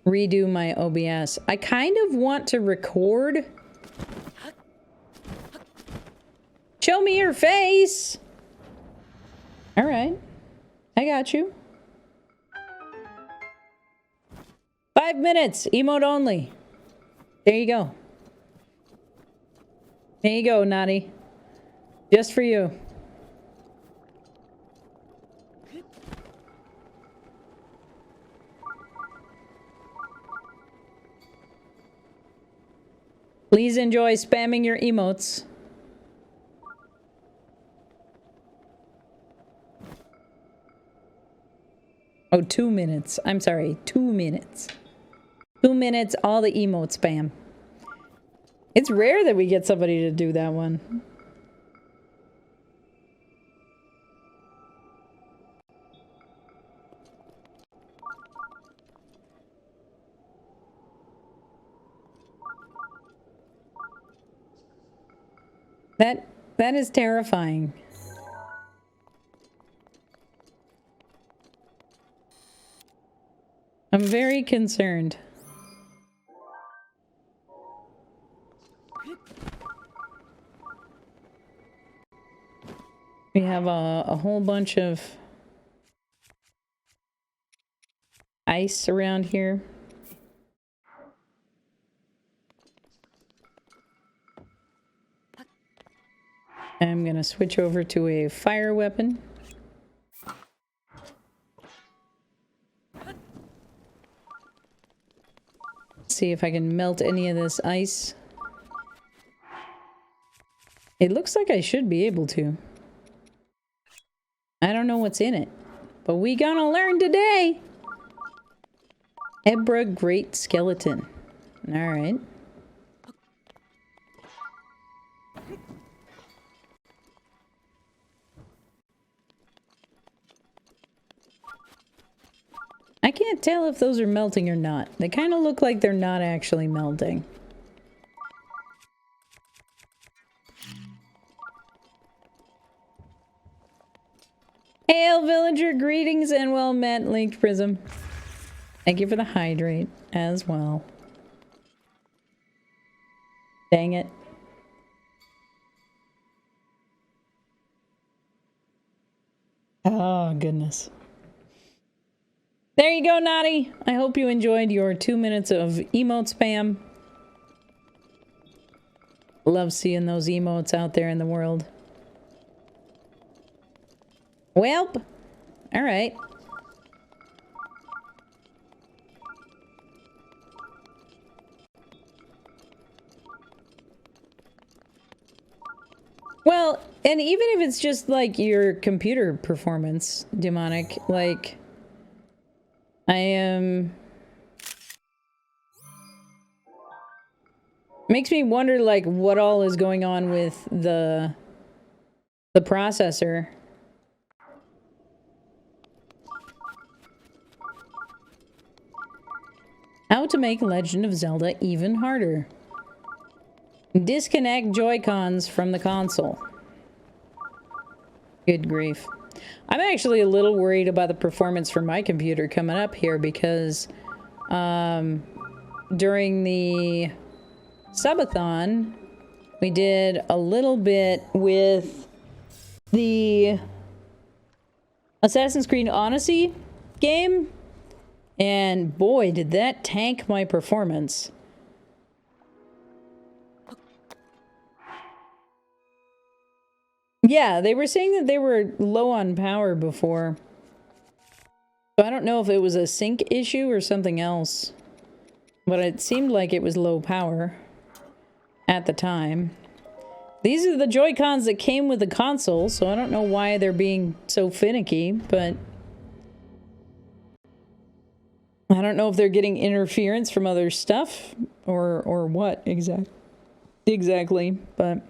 redo my OBS. I kind of want to record. Show me your face! Alright. I got you. 5 minutes. Emote only. There you go. There you go, Naughty. Just for you. Please enjoy spamming your emotes. Oh, 2 minutes. I'm sorry, 2 minutes. 2 minutes, all the emote spam. It's rare that we get somebody to do that one. That is terrifying. I'm very concerned. We have a whole bunch of ice around here. I'm gonna switch over to a fire weapon. See if I can melt any of this ice. It looks like I should be able to. I don't know what's in it, but we gonna learn today. Ebra Great Skeleton. All right. I can't tell if those are melting or not. They kind of look like they're not actually melting. Hail, villager! Greetings and well met, Linked Prism. Thank you for the hydrate as well. Dang it. Oh, goodness. There you go, Naughty. I hope you enjoyed your 2 minutes of emote spam. Love seeing those emotes out there in the world. Welp. All right. Well, and even if it's just like your computer performance, demonic, like I am makes me wonder like what all is going on with the processor. How to make Legend of Zelda even harder. Disconnect Joy-Cons from the console. Good grief. I'm actually a little worried about the performance for my computer coming up here because during the subathon we did a little bit with the Assassin's Creed Odyssey game, and boy did that tank my performance. Yeah, they were saying that they were low on power before. So I don't know if it was a sync issue or something else. But it seemed like it was low power at the time. These are the Joy-Cons that came with the console, so I don't know why they're being so finicky, but I don't know if they're getting interference from other stuff or what exactly, but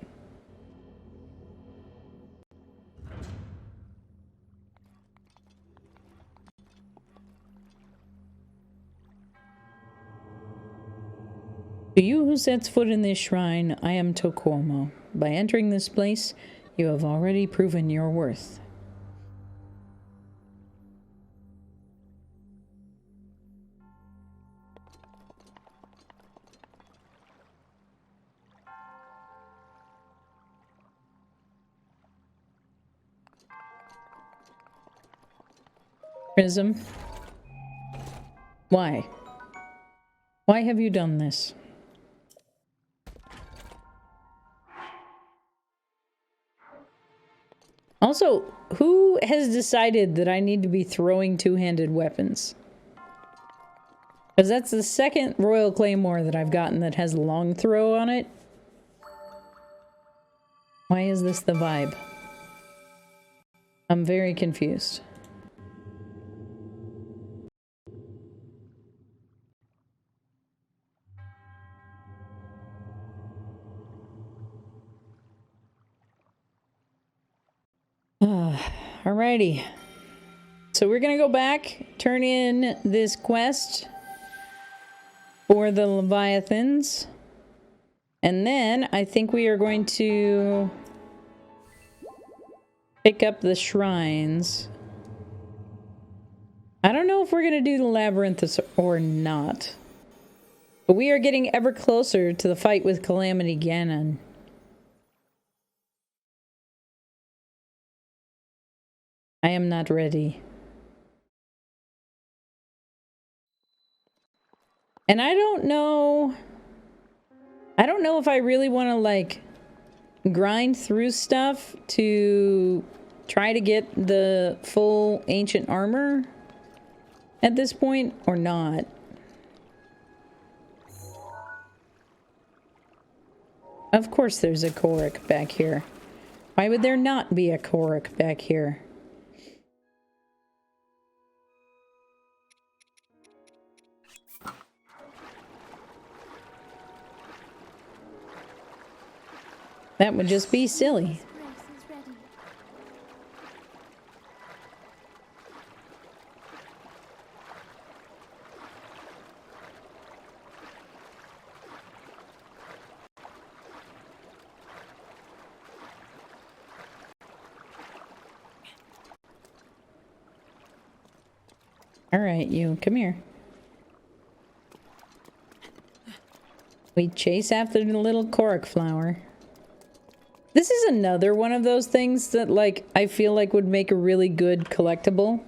to you who sets foot in this shrine, I am Tokomo. By entering this place, you have already proven your worth. Prism. Why? Why have you done this? Also, who has decided that I need to be throwing two-handed weapons? Because that's the second Royal Claymore that I've gotten that has long throw on it, Why is this the vibe? I'm very confused. Alrighty. So we're gonna go back, turn in this quest for the Leviathans, and then I think we are going to pick up the shrines. I don't know if we're gonna do the labyrinth or not, but we are getting ever closer to the fight with Calamity Ganon. I am not ready. And I don't know if I really want to like grind through stuff to try to get the full ancient armor at this point or not. Of course there's a Korok back here. Why would there not be a Korok back here? That would just be silly. All right, you, come here. We chase after the little Korok flower. This is another one of those things that, like, I feel like would make a really good collectible,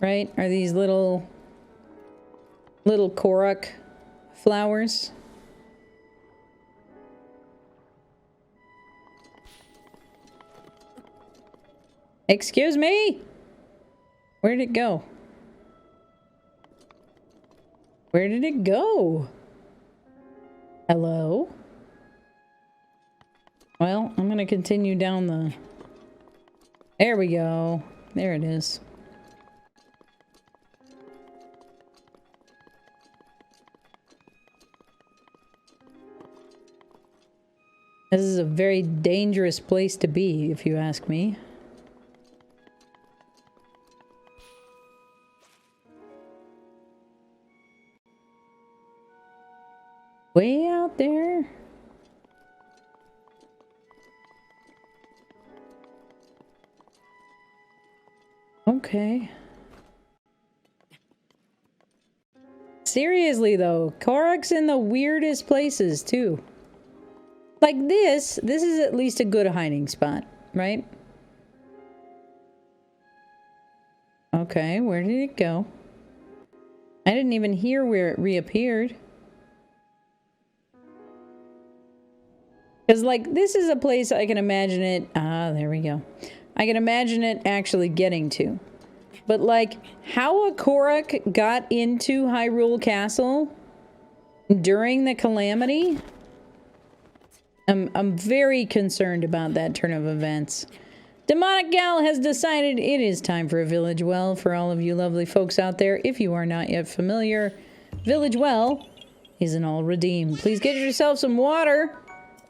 right? Are these little Korok flowers? Excuse me? Where'd it go? Where did it go? Hello? Well, I'm gonna continue down the... There we go. There it is. This is a very dangerous place to be, if you ask me. Way out there. Okay. Seriously though, Korok's in the weirdest places too. Like this is at least a good hiding spot, right? Okay, where did it go? I didn't even hear where it reappeared. Because, like, this is a place I can imagine it... Ah, there we go. I can imagine it actually getting to. But, like, how a Korok got into Hyrule Castle during the Calamity? I'm very concerned about that turn of events. Demonic Gal has decided it is time for a Village Well. For all of you lovely folks out there, if you are not yet familiar, Village Well is an all redeem. Please get yourself some water.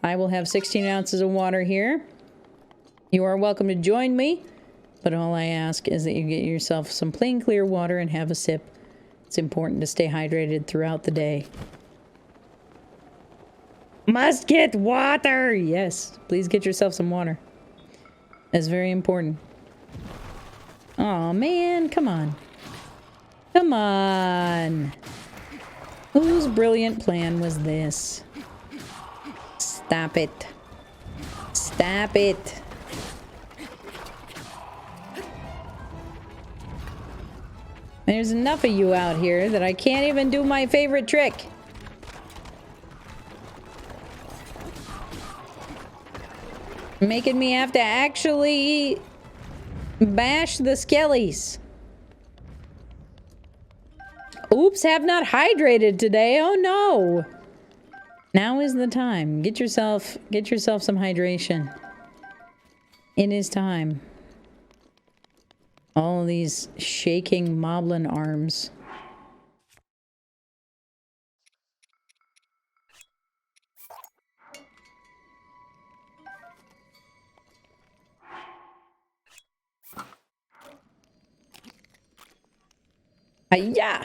I will have 16 ounces of water here. You are welcome to join me, but all I ask is that you get yourself some plain clear water and have a sip. It's important to stay hydrated throughout the day. Must get water! Yes, please get yourself some water. That's very important. Aw, man, come on. Come on. Whose brilliant plan was this? Stop it. Stop it. There's enough of you out here that I can't even do my favorite trick. Making me have to actually bash the skellies. Oops, have not hydrated today. Oh no. Now is the time. Get yourself some hydration. It is time. All of these shaking moblin arms. Yeah.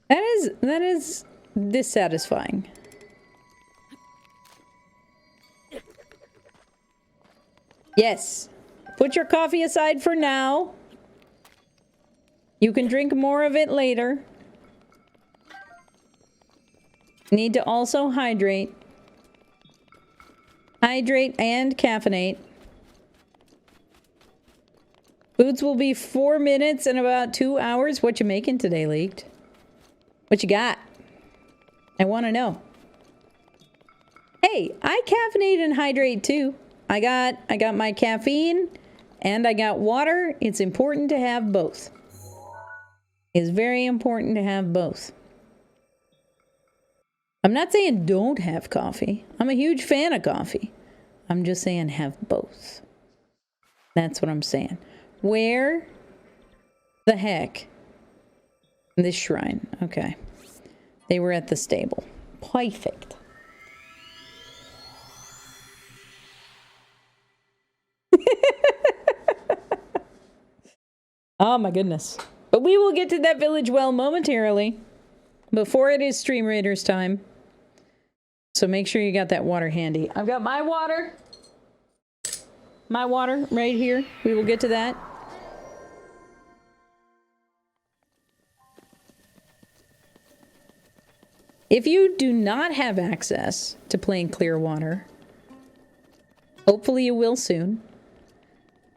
That is dissatisfying. Yes. Put your coffee aside for now. You can drink more of it later. Need to also hydrate. Hydrate and caffeinate. Foods will be 4 minutes in about 2 hours. What you making today, Leaked? What you got? I want to know. Hey, I caffeinate and hydrate too. I got my caffeine and I got water. It's important to have both. It's very important to have both. I'm not saying don't have coffee. I'm a huge fan of coffee. I'm just saying have both. That's what I'm saying. Where the heck? This shrine. Okay. They were at the stable. Perfect. Oh my goodness. But we will get to that village well momentarily. Before it is Stream Raiders time. So make sure you got that water handy. I've got my water. My water right here. We will get to that. If you do not have access to plain clear water, hopefully you will soon.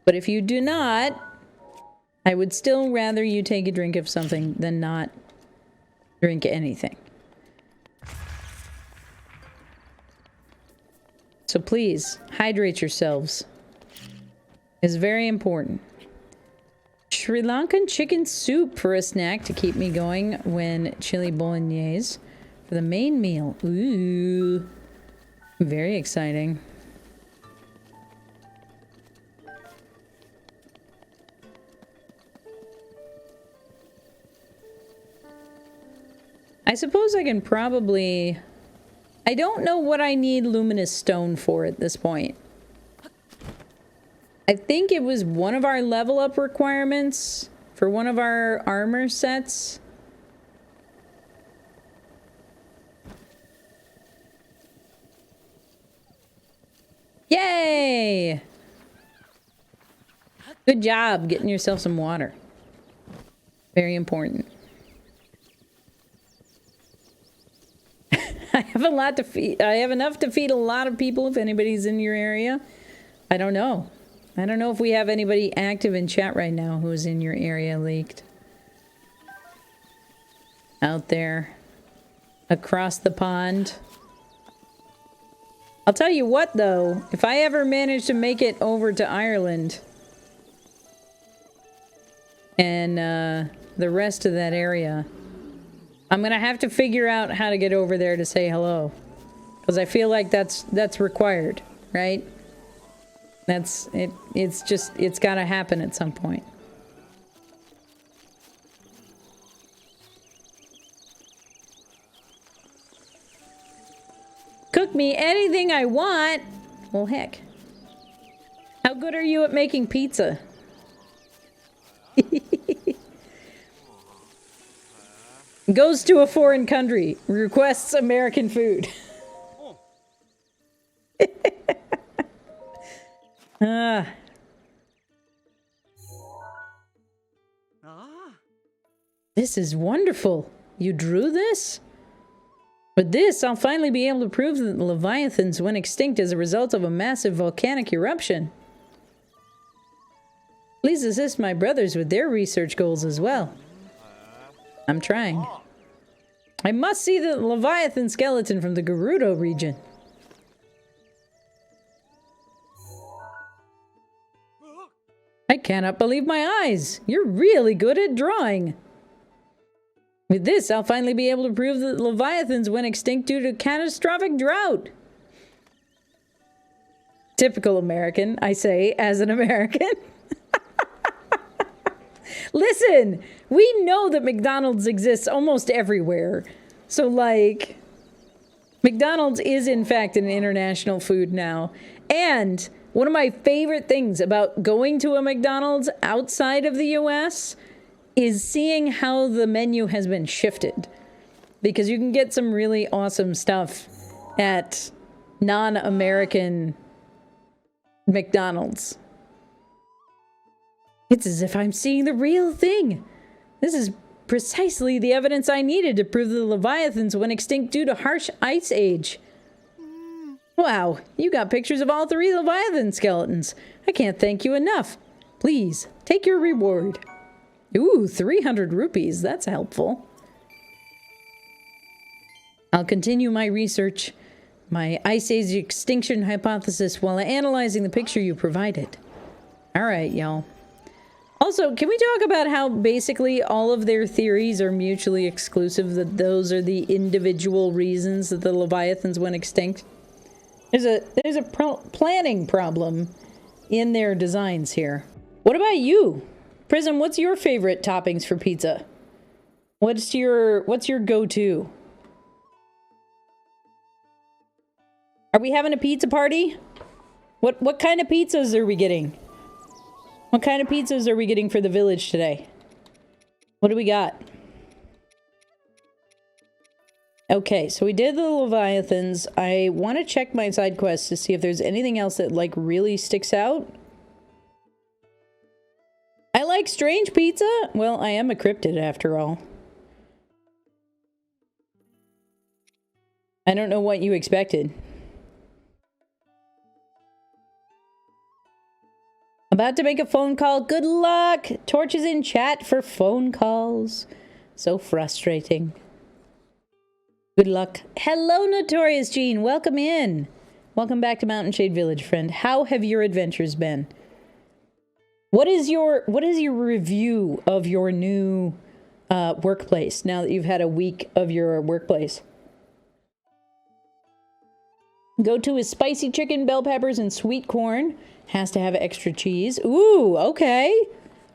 But if you do not, I would still rather you take a drink of something than not drink anything. So please, hydrate yourselves. It's very important. Sri Lankan chicken soup for a snack to keep me going when chili bolognese for the main meal. Ooh, very exciting. I suppose I can probably... I don't know what I need luminous stone for at this point. I think it was one of our level up requirements for one of our armor sets. Yay! Good job getting yourself some water. Very important. I have a lot to feed. I have enough to feed a lot of people if anybody's in your area. I don't know. I don't know if we have anybody active in chat right now who is in your area, Leaked. Out there. Across the pond. I'll tell you what, though. If I ever manage to make it over to Ireland and the rest of that area, I'm gonna have to figure out how to get over there to say hello. Because I feel like that's required, right? That's it. It's gotta happen at some point. Cook me anything I want. Well, heck. How good are you at making pizza? Goes to a foreign country. Requests American food. This is wonderful. You drew this? With this, I'll finally be able to prove that the Leviathans went extinct as a result of a massive volcanic eruption. Please assist my brothers with their research goals as well. I'm trying. I must see the Leviathan skeleton from the Gerudo region. I cannot believe my eyes. You're really good at drawing. With this, I'll finally be able to prove that the Leviathans went extinct due to catastrophic drought. Typical American, I say, as an American. Listen, we know that McDonald's exists almost everywhere. So, like, McDonald's is, in fact, an international food now. And one of my favorite things about going to a McDonald's outside of the U.S. is seeing how the menu has been shifted. Because you can get some really awesome stuff at non-American McDonald's. It's as if I'm seeing the real thing. This is precisely the evidence I needed to prove the Leviathans went extinct due to harsh ice age. Wow, you got pictures of all 3 Leviathan skeletons. I can't thank you enough. Please, take your reward. Ooh, 300 rupees. That's helpful. I'll continue my research, my ice age extinction hypothesis, while analyzing the picture you provided. All right, y'all. Also, can we talk about how basically all of their theories are mutually exclusive, that those are the individual reasons that the Leviathans went extinct? There's a planning problem in their designs here. What about you? Prism, what's your favorite toppings for pizza? What's your go-to? Are we having a pizza party? What kind of pizzas are we getting? What kind of pizzas are we getting for the village today? What do we got? Okay, so we did the Leviathans. I want to check my side quests to see if there's anything else that, like, really sticks out. I like strange pizza. Well, I am a cryptid after all. I don't know what you expected. About to make a phone call. Good luck! Torch is in chat for phone calls. So frustrating. Good luck. Hello, Notorious Gene. Welcome in. Welcome back to Mountain Shade Village, friend. How have your adventures been? What is your review of your new workplace now that you've had a week of your workplace? Go-to is spicy chicken, bell peppers, and sweet corn. Has to have extra cheese. Ooh, okay.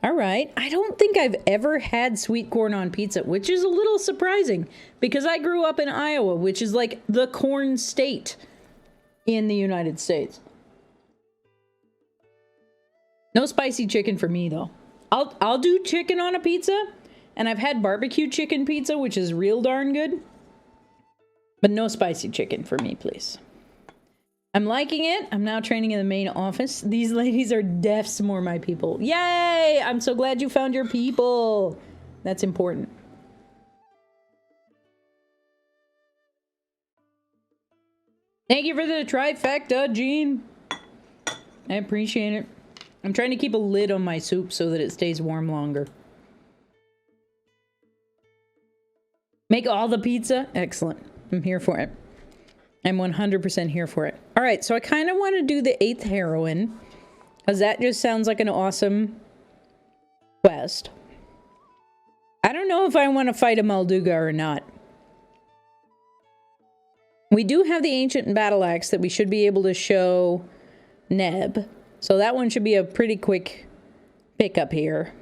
All right. I don't think I've ever had sweet corn on pizza, which is a little surprising because I grew up in Iowa, which is like the corn state in the United States. No spicy chicken for me, though. I'll do chicken on a pizza, and I've had barbecue chicken pizza, which is real darn good. But no spicy chicken for me, please. I'm liking it. I'm now training in the main office. These ladies are deaf more my people. Yay! I'm so glad you found your people. That's important. Thank you for the trifecta, Gene. I appreciate it. I'm trying to keep a lid on my soup so that it stays warm longer. Make all the pizza? Excellent. I'm here for it. I'm 100% here for it. All right, so I kind of want to do the 8th heroine, because that just sounds like an awesome quest. I don't know if I want to fight a Malduga or not. We do have the ancient battle axe that we should be able to show Neb, so that one should be a pretty quick pickup here.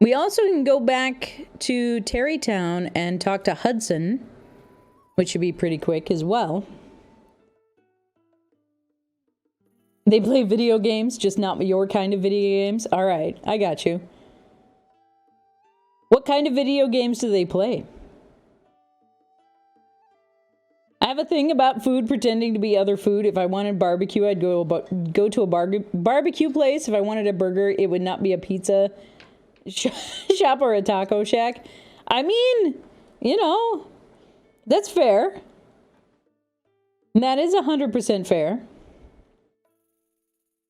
We also can go back to Terrytown and talk to Hudson, which should be pretty quick as well. They play video games, just not your kind of video games? Alright, I got you. What kind of video games do they play? I have a thing about food pretending to be other food. If I wanted barbecue, I'd go to a barbecue place. If I wanted a burger, it would not be a pizza shop or a taco shack. I mean, you know, that's fair. That is 100% fair.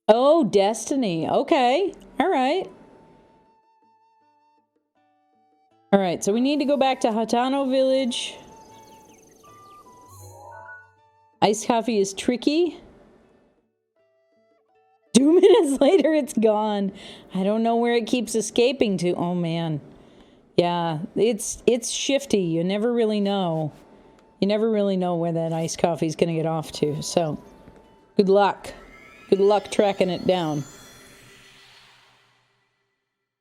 Oh, Destiny. Okay. All right. All right, so we need to go back to Hatano Village. Iced coffee is tricky. 2 minutes later, it's gone. I don't know where it keeps escaping to. Oh, man. Yeah, it's shifty. You never really know. You never really know where that iced coffee is going to get off to. So, Good luck. Good luck tracking it down.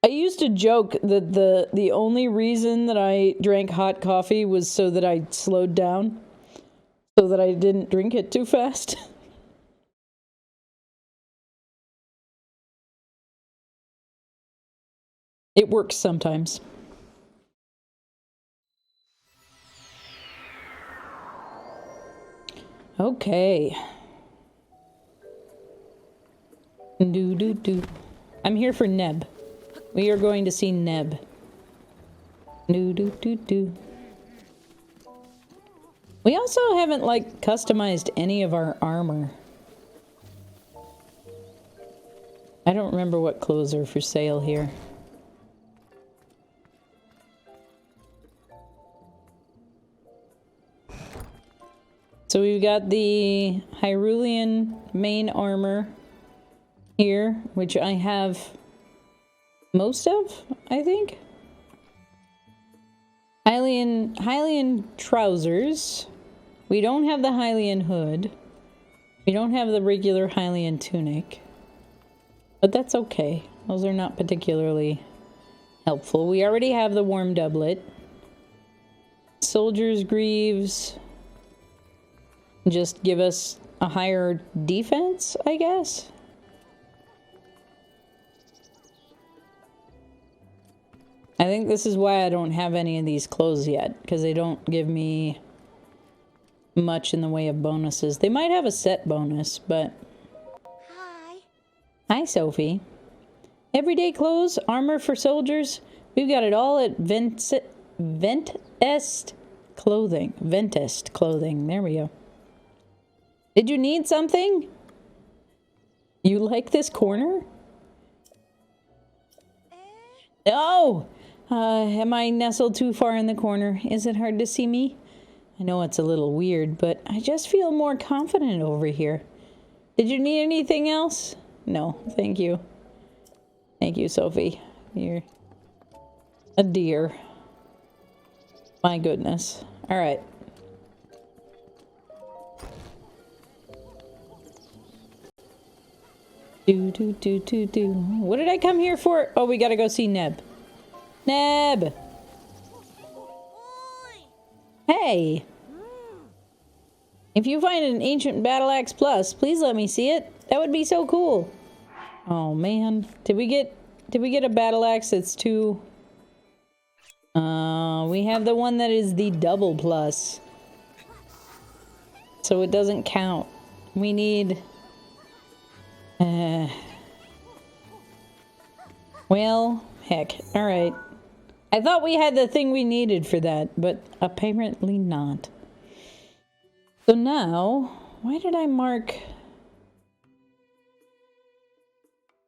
I used to joke that the only reason that I drank hot coffee was so that I slowed down, so that I didn't drink it too fast. It works sometimes. Okay. I'm here for Neb. We are going to see Neb. We also haven't, like, customized any of our armor. I don't remember what clothes are for sale here. So we've got the Hyrulean main armor here, which I have most of, I think. Hylian trousers. We don't have the Hylian hood. We don't have the regular Hylian tunic. But that's okay. Those are not particularly helpful. We already have the warm doublet. Soldier's greaves. Just give us a higher defense, I guess. I think this is why I don't have any of these clothes yet, because they don't give me much in the way of bonuses. They might have a set bonus, but... Hi. Hi, Sophie. Everyday clothes, armor for soldiers. We've got it all at Ventest Clothing. Ventest Clothing. There we go. Did you need something? You like this corner? Oh! Am I nestled too far in the corner? Is it hard to see me? I know it's a little weird, but I just feel more confident over here. Did you need anything else? No, thank you. Thank you, Sophie. You're a dear. My goodness. All right. What did I come here for? Oh, we gotta go see Neb. Neb! Hey! If you find an ancient battle axe plus, please let me see it. That would be so cool. Oh man, did we get a battle axe that's too? We have the one that is the double plus, so it doesn't count. We need. Well, heck. All right. I thought we had the thing we needed for that, but apparently not. So now, why did I mark...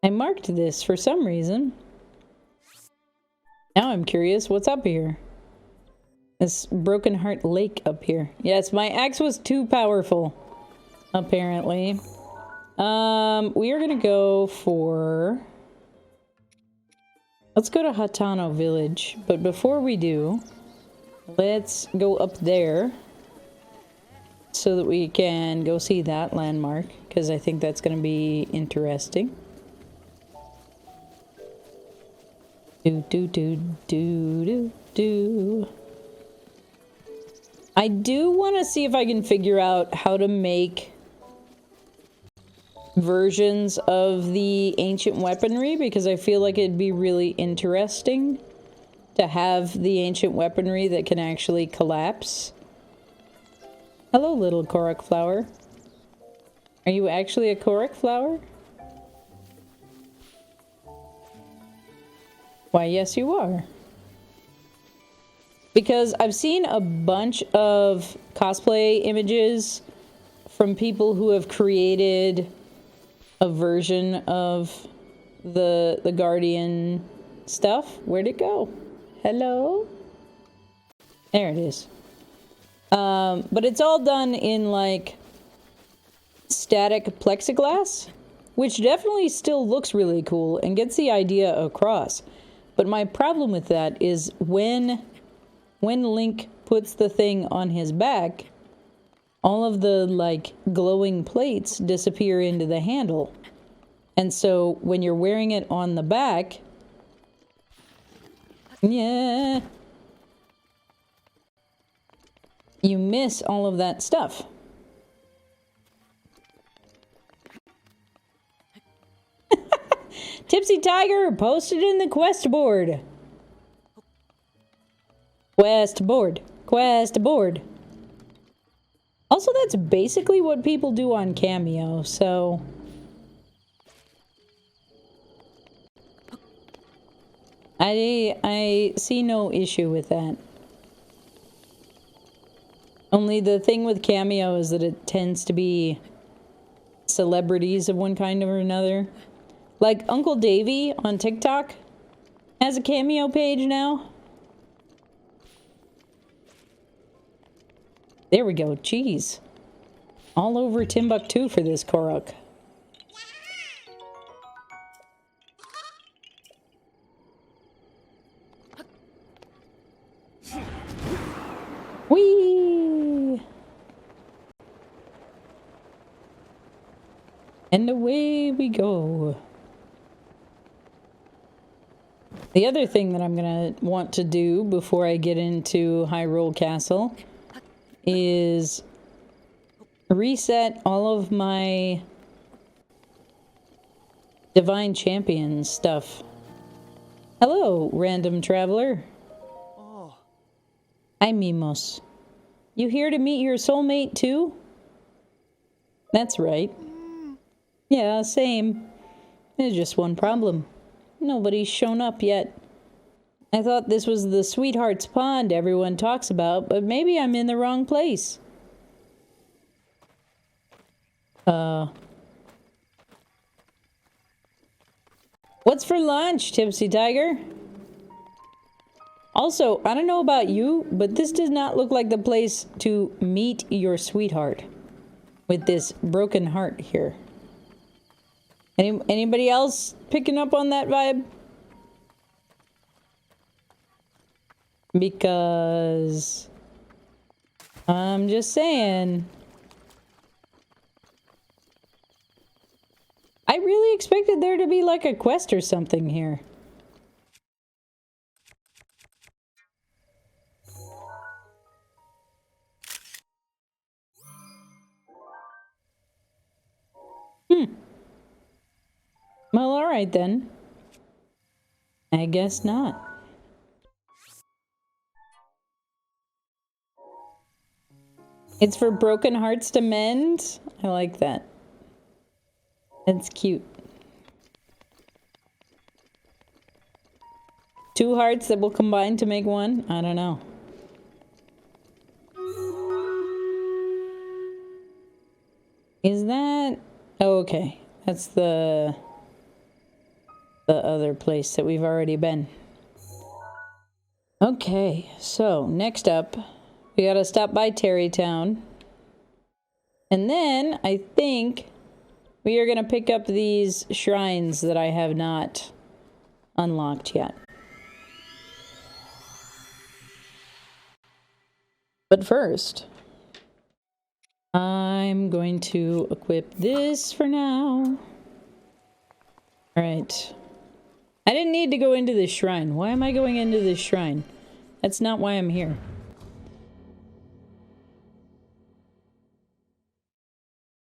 I marked this for some reason. Now I'm curious what's up here. This Broken Heart Lake up here. Yes, my axe was too powerful, apparently. We are gonna go for... Let's go to Hatano Village, but before we do, let's go up there so that we can go see that landmark, because I think that's going to be interesting. I do want to see if I can figure out how to make versions of the ancient weaponry, because I feel like it'd be really interesting to have the ancient weaponry that can actually collapse. Hello, little Korok flower. Are you actually a Korok flower? Why, yes, you are. Because I've seen a bunch of cosplay images from people who have created a version of the Guardian stuff. Where'd it go? Hello? There it is. But it's all done in like static plexiglass, which definitely still looks really cool and gets the idea across. But my problem with that is when Link puts the thing on his back, all of the, like, glowing plates disappear into the handle. And so when you're wearing it on the back, yeah, you miss all of that stuff. Tipsy Tiger posted in the quest board. Quest board. Quest board. Also, that's basically what people do on Cameo, so... I see no issue with that. Only the thing with Cameo is that it tends to be celebrities of one kind or another. Like Uncle Davey on TikTok has a Cameo page now. There we go. Jeez. All over Timbuktu for this Korok. Whee! And away we go. The other thing that I'm gonna want to do before I get into Hyrule Castle is reset all of my Divine Champion stuff. Hello, random traveler. Oh. Hi, Mimos. You here to meet your soulmate too? That's right. Yeah, same. There's just one problem. Nobody's shown up yet. I thought this was the Sweetheart's Pond everyone talks about, but maybe I'm in the wrong place. What's for lunch, Tipsy Tiger? Also, I don't know about you, but this does not look like the place to meet your sweetheart with this broken heart here. Anybody else picking up on that vibe? Because I'm just saying, I really expected there to be like a quest or something here. Well, alright then. I guess not. It's for broken hearts to mend? I like that. That's cute. Two hearts that will combine to make one? I don't know. Is that... Oh, okay. That's the other place that we've already been. Okay, so next up, we gotta stop by Terrytown. And then, I think, we are gonna pick up these shrines that I have not unlocked yet. But first, I'm going to equip this for now. Alright. I didn't need to go into this shrine. Why am I going into this shrine? That's not why I'm here.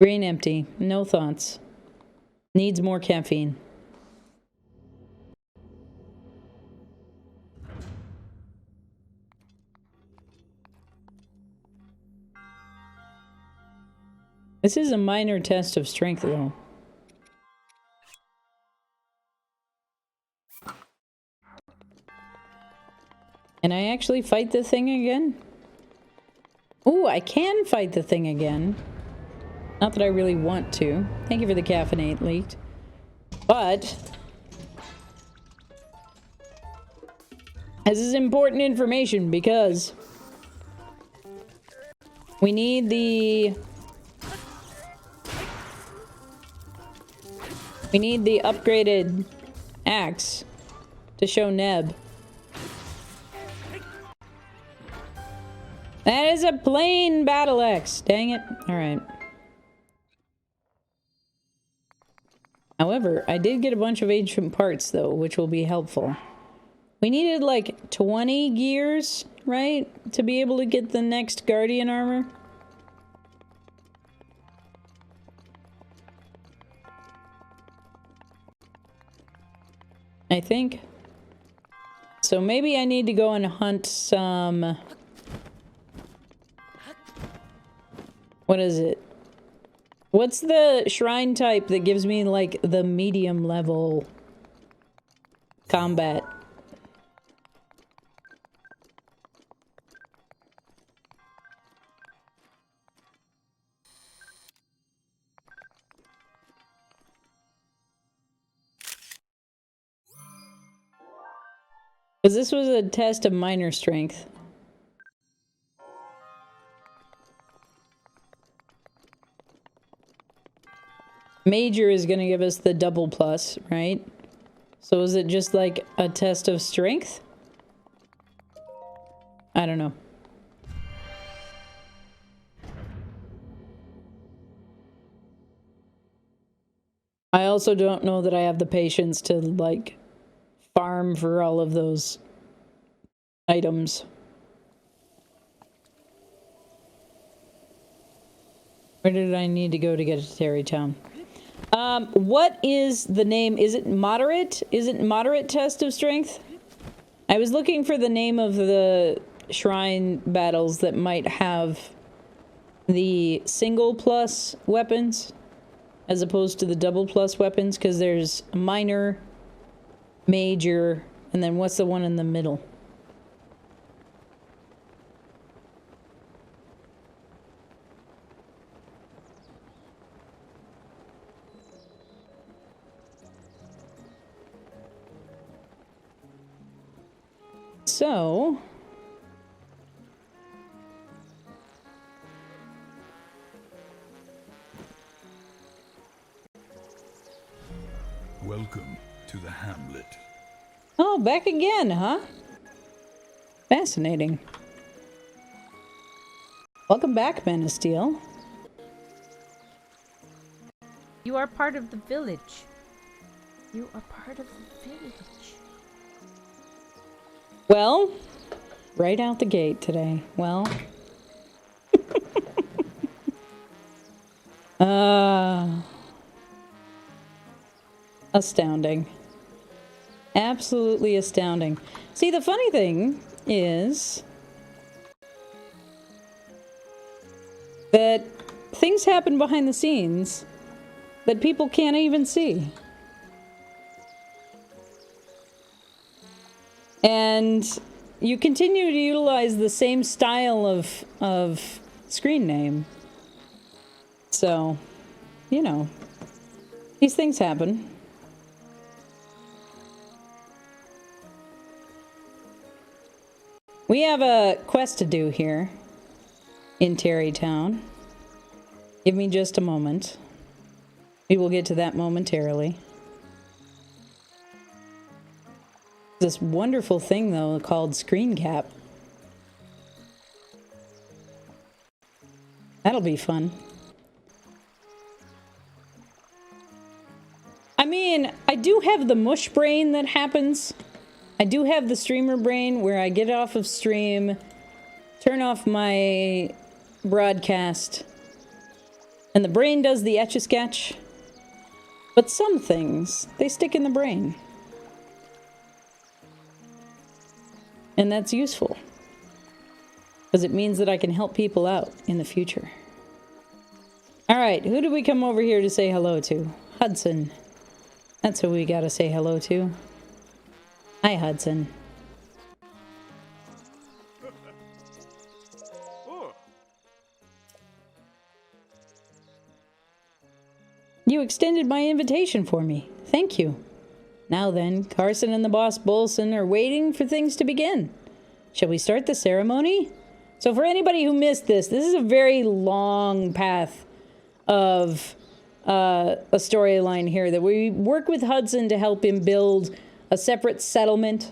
Brain empty. No thoughts. Needs more caffeine. This is a minor test of strength, though. Can I actually fight the thing again? Ooh, I can fight the thing again. Not that I really want to. Thank you for the caffeinate leaked. But this is important information because we need the upgraded axe to show Neb. That is a plain battle axe. Dang it. Alright. However, I did get a bunch of ancient parts, though, which will be helpful. We needed, like, 20 gears, right? To be able to get the next Guardian armor. I think. So maybe I need to go and hunt some... What is it? What's the shrine type that gives me, like, the medium level combat? Because this was a test of minor strength. Major is going to give us the double plus, right? So is it just like a test of strength? I don't know. I also don't know that I have the patience to, like, farm for all of those items. Where did I need to go to get to Terrytown? What is the name? Is it moderate? Is it moderate test of strength? I was looking for the name of the shrine battles that might have the single plus weapons as opposed to the double plus weapons, because there's minor, major, and then what's the one in the middle? So... Welcome to the hamlet. Oh, back again, huh? Fascinating. Welcome back, Man of Steel. You are part of the village. You are part of the village. Well, right out the gate today. Well. Astounding. Absolutely astounding. See, the funny thing is that things happen behind the scenes that people can't even see. And you continue to utilize the same style of screen name. So, you know, these things happen. We have a quest to do here in Terrytown. Give me just a moment. We will get to that momentarily. This wonderful thing, though, called screen cap. That'll be fun. I mean, I do have the mush brain that happens. I do have the streamer brain where I get off of stream, turn off my broadcast, and the brain does the etch-a-sketch. But some things, they stick in the brain. And that's useful. Because it means that I can help people out in the future. Alright, who do we come over here to say hello to? Hudson. That's who we gotta say hello to. Hi, Hudson. You extended my invitation for me. Thank you. Now then, Carson and the boss Bolson are waiting for things to begin. Shall we start the ceremony? So for anybody who missed this is a very long path of a storyline here that we work with Hudson to help him build a separate settlement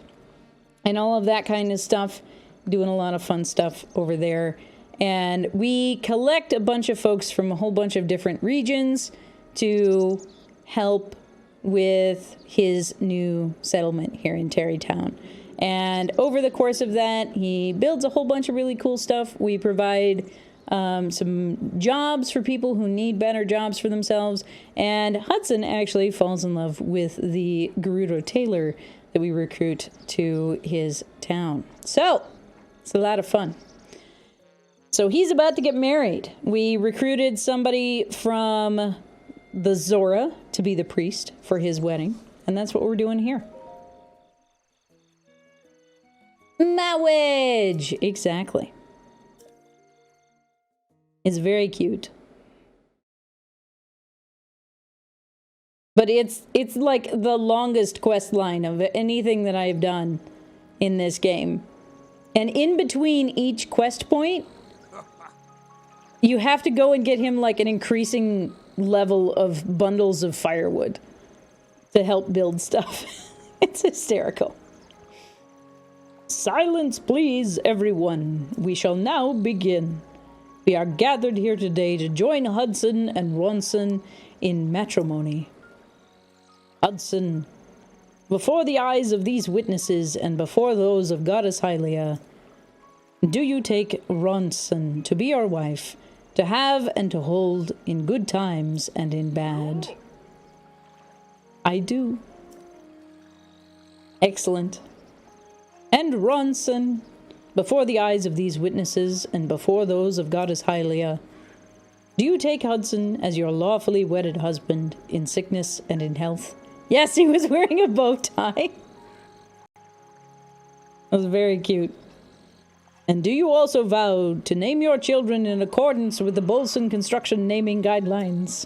and all of that kind of stuff. doing a lot of fun stuff over there. And we collect a bunch of folks from a whole bunch of different regions to help with his new settlement here in Terrytown. And over the course of that, he builds a whole bunch of really cool stuff. We provide some jobs for people who need better jobs for themselves. And Hudson actually falls in love with the Gerudo tailor that we recruit to his town. So, it's a lot of fun. So he's about to get married. We recruited somebody from the Zora to be the priest for his wedding. And that's what we're doing here. Marriage! Exactly. It's very cute. But it's like the longest quest line of anything that I've done in this game. And in between each quest point, you have to go and get him like an increasing level of bundles of firewood to help build stuff. It's hysterical. Silence, please, everyone. We shall now begin. We are gathered here today to join Hudson and Ronson in matrimony. Hudson, before the eyes of these witnesses and before those of Goddess Hylia, do you take Ronson to be our wife, to have and to hold in good times and in bad? I do. Excellent. And Ronson, before the eyes of these witnesses and before those of Goddess Hylia, do you take Hudson as your lawfully wedded husband in sickness and in health? Yes, he was wearing a bow tie. That was very cute. And do you also vow to name your children in accordance with the Bolson construction naming guidelines?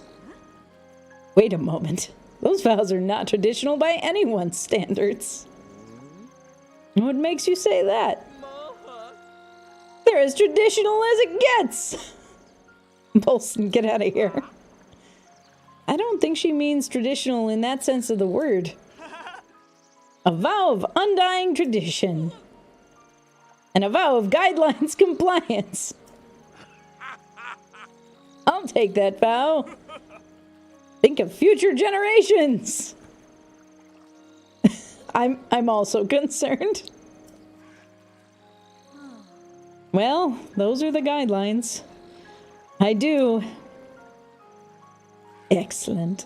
Wait a moment. Those vows are not traditional by anyone's standards. What makes you say that? They're as traditional as it gets. Bolson, get out of here. I don't think she means traditional in that sense of the word. A vow of undying tradition. And a vow of guidelines compliance. I'll take that vow. Think of future generations. I'm also concerned. Well, those are the guidelines. I do. Excellent.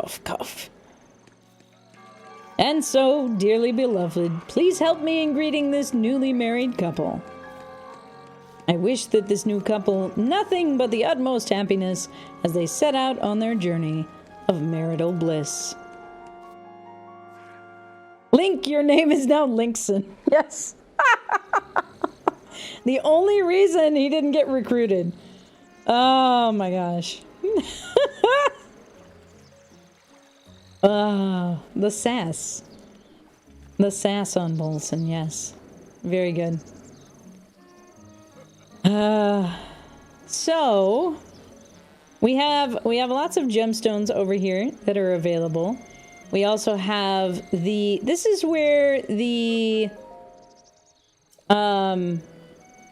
Cough, cough. And so, dearly beloved, please help me in greeting this newly married couple. I wish that this new couple nothing but the utmost happiness as they set out on their journey of marital bliss. Link, your name is now Linkson. Yes. The only reason he didn't get recruited. Oh my gosh. The sass. The sass on Bolson, yes. Very good. So we have lots of gemstones over here that are available. We also have this is where the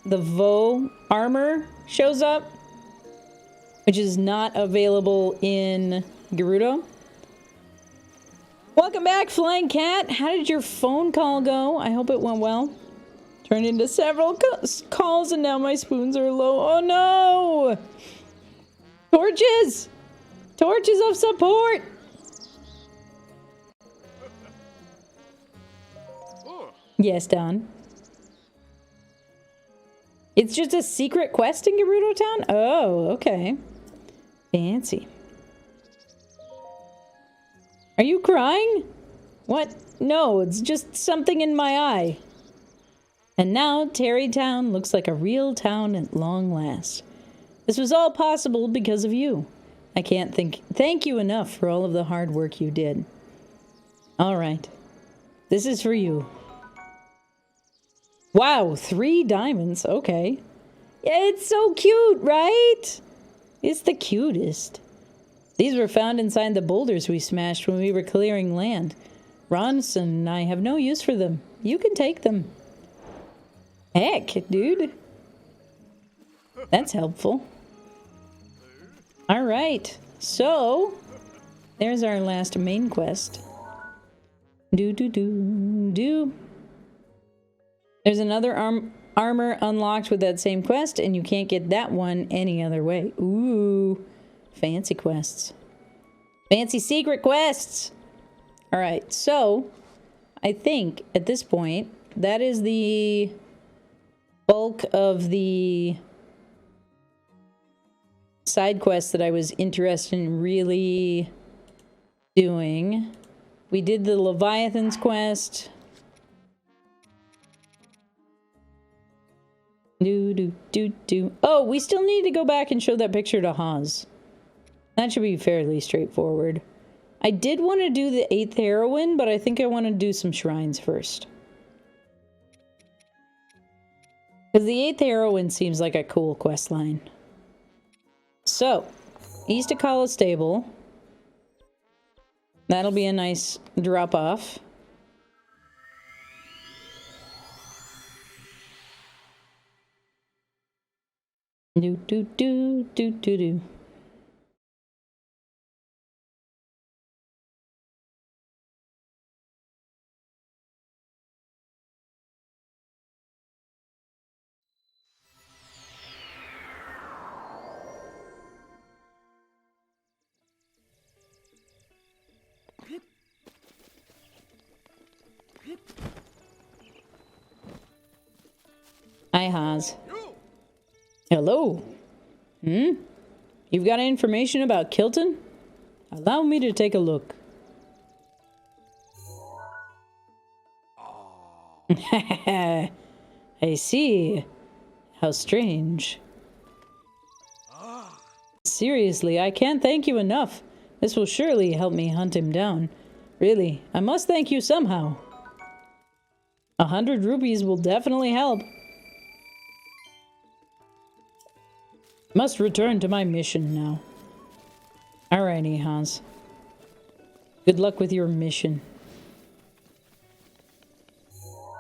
Vo armor shows up, which is not available in Gerudo. Welcome back, Flying Cat. How did your phone call go? I hope it went well. Turned into several calls and now my spoons are low. Oh no! Torches! Torches of support! Yes, Don. It's just a secret quest in Gerudo Town? Oh, okay. Fancy. Are you crying? What? No, it's just something in my eye. And now Terrytown looks like a real town at long last. This was all possible because of you. I can't thank you enough for all of the hard work you did. All right. This is for you. Wow, 3 diamonds. Okay. Yeah, it's so cute, right? It's the cutest. These were found inside the boulders we smashed when we were clearing land. Ronson and I have no use for them. you can take them. Heck, dude. That's helpful. Alright, so there's our last main quest. Do. There's another armor unlocked with that same quest, and you can't get that one any other way. Ooh, fancy quests. Fancy secret quests! Alright, so I think at this point, that is the bulk of the side quests that I was interested in really doing. We did the Leviathan's quest. Oh, we still need to go back and show that picture to Haas. That should be fairly straightforward. I did want to do the 8th heroine, but I think I want to do some shrines first. Because the 8th heroine seems like a cool quest line. So, East Akala Stable. That'll be a nice drop-off. Do. Hi, Haas. Hello. You've got information about Kilton? Allow me to take a look. I see. How strange. Seriously, I can't thank you enough. This will surely help me hunt him down. Really, I must thank you somehow. 100 rupees will definitely help. Must return to my mission now. Alrighty, Hans. Good luck with your mission.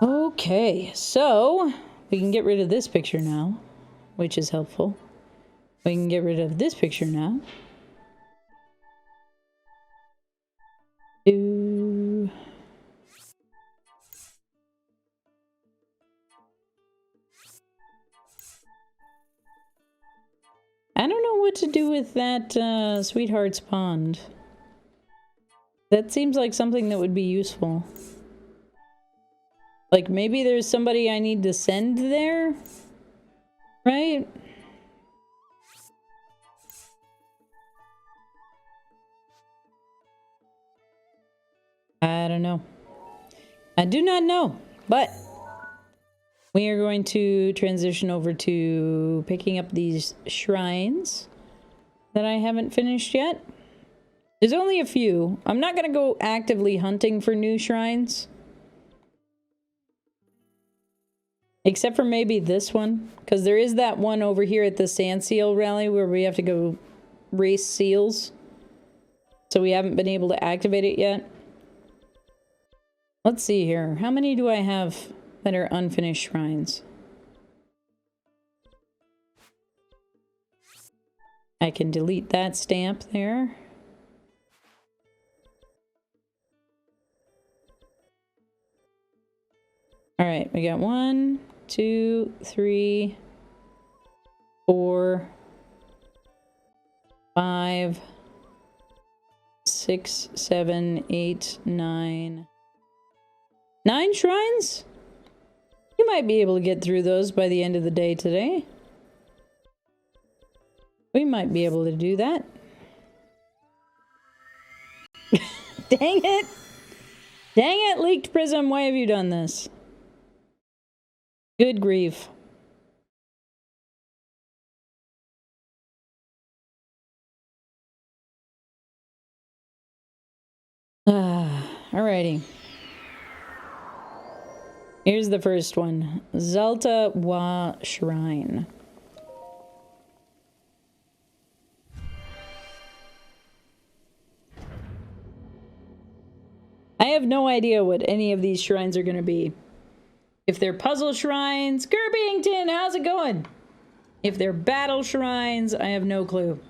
Okay, so we can get rid of this picture now, which is helpful. We can get rid of this picture now. I don't know what to do with that Sweetheart's Pond. That seems like something that would be useful. Like, maybe there's somebody I need to send there? Right? I don't know. I do not know, but we are going to transition over to picking up these shrines that I haven't finished yet. There's only a few. I'm not going to go actively hunting for new shrines. Except for maybe this one. Because there is that one over here at the Sand Seal Rally where we have to go race seals. So we haven't been able to activate it yet. Let's see here. How many do I have that are unfinished shrines? I can delete that stamp there. Alright, we got 1, 2, 3, 4, 5, 6, 7, 8, 9. 9 shrines? You might be able to get through those by the end of the day today. We might be able to do that. Dang it! Dang it, Leaked Prism, why have you done this? Good grief. Alrighty. Here's the first one. Zelda Wa Shrine. I have no idea what any of these shrines are going to be. If they're puzzle shrines, Gerbington, how's it going? If they're battle shrines, I have no clue.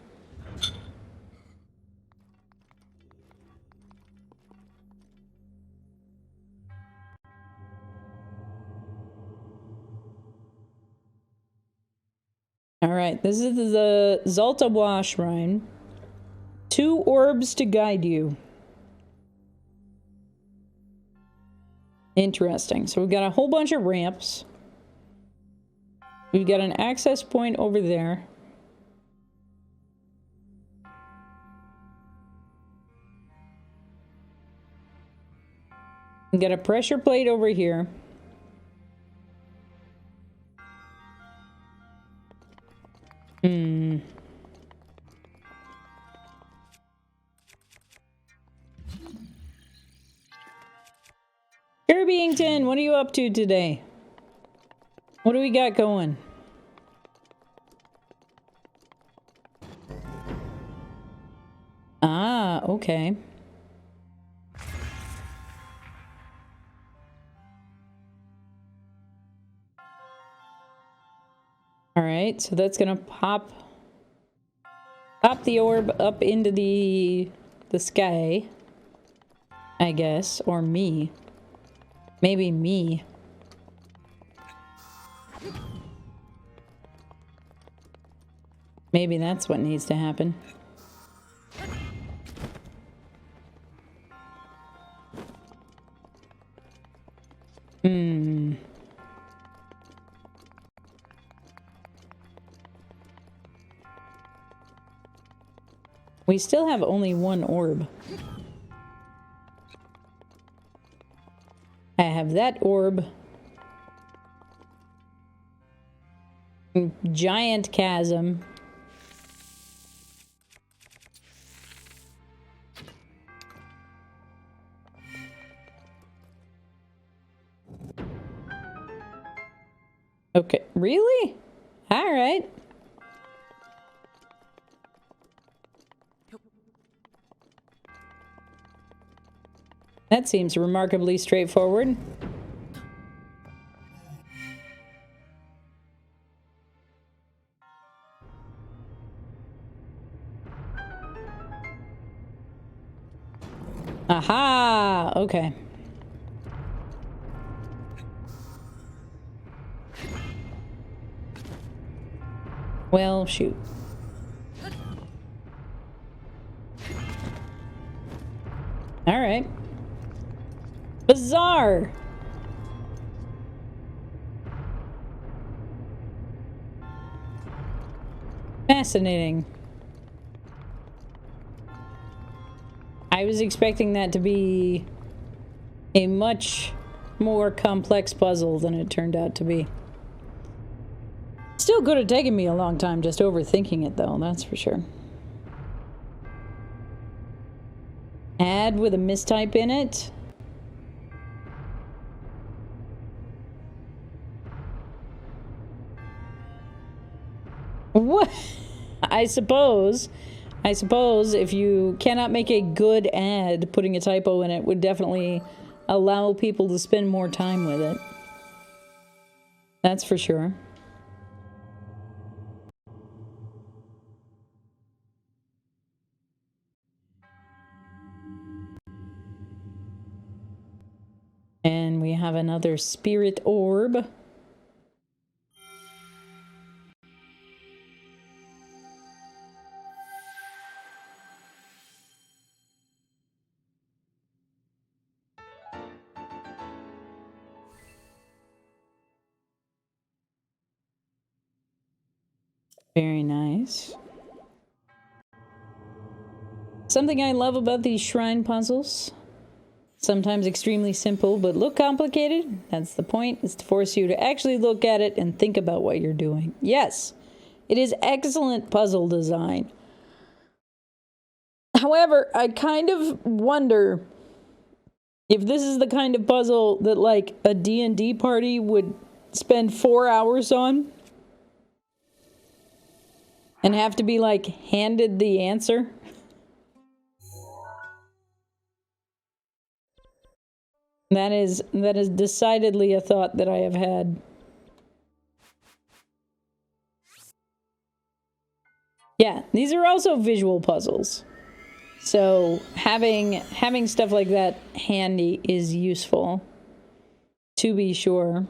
Alright, this is the Zaltawa shrine. 2 orbs to guide you. Interesting. So we've got a whole bunch of ramps. We've got an access point over there. We've got a pressure plate over here. Kirbyington, what are you up to today? What do we got going? Ah, okay. Alright, so that's gonna pop the orb up into the sky, I guess, or me. Maybe me. Maybe that's what needs to happen. We still have only 1 orb. I have that orb. Giant chasm. Okay, really? All right. That seems remarkably straightforward. Aha! Okay. Well, shoot. All right. Bizarre! Fascinating. I was expecting that to be a much more complex puzzle than it turned out to be. Still could have taken me a long time just overthinking it, though, that's for sure. Add with a mistype in it. What? I suppose if you cannot make a good ad, putting a typo in it would definitely allow people to spend more time with it. That's for sure. And we have another spirit orb. Very nice. Something I love about these shrine puzzles, sometimes extremely simple but look complicated. That's the point, is to force you to actually look at it and think about what you're doing. Yes, it is excellent puzzle design. However, I kind of wonder if this is the kind of puzzle that like a D&D party would spend 4 hours on and have to be like handed the answer. That is decidedly a thought that I have had. Yeah, these are also visual puzzles. So having stuff like that handy is useful, to be sure.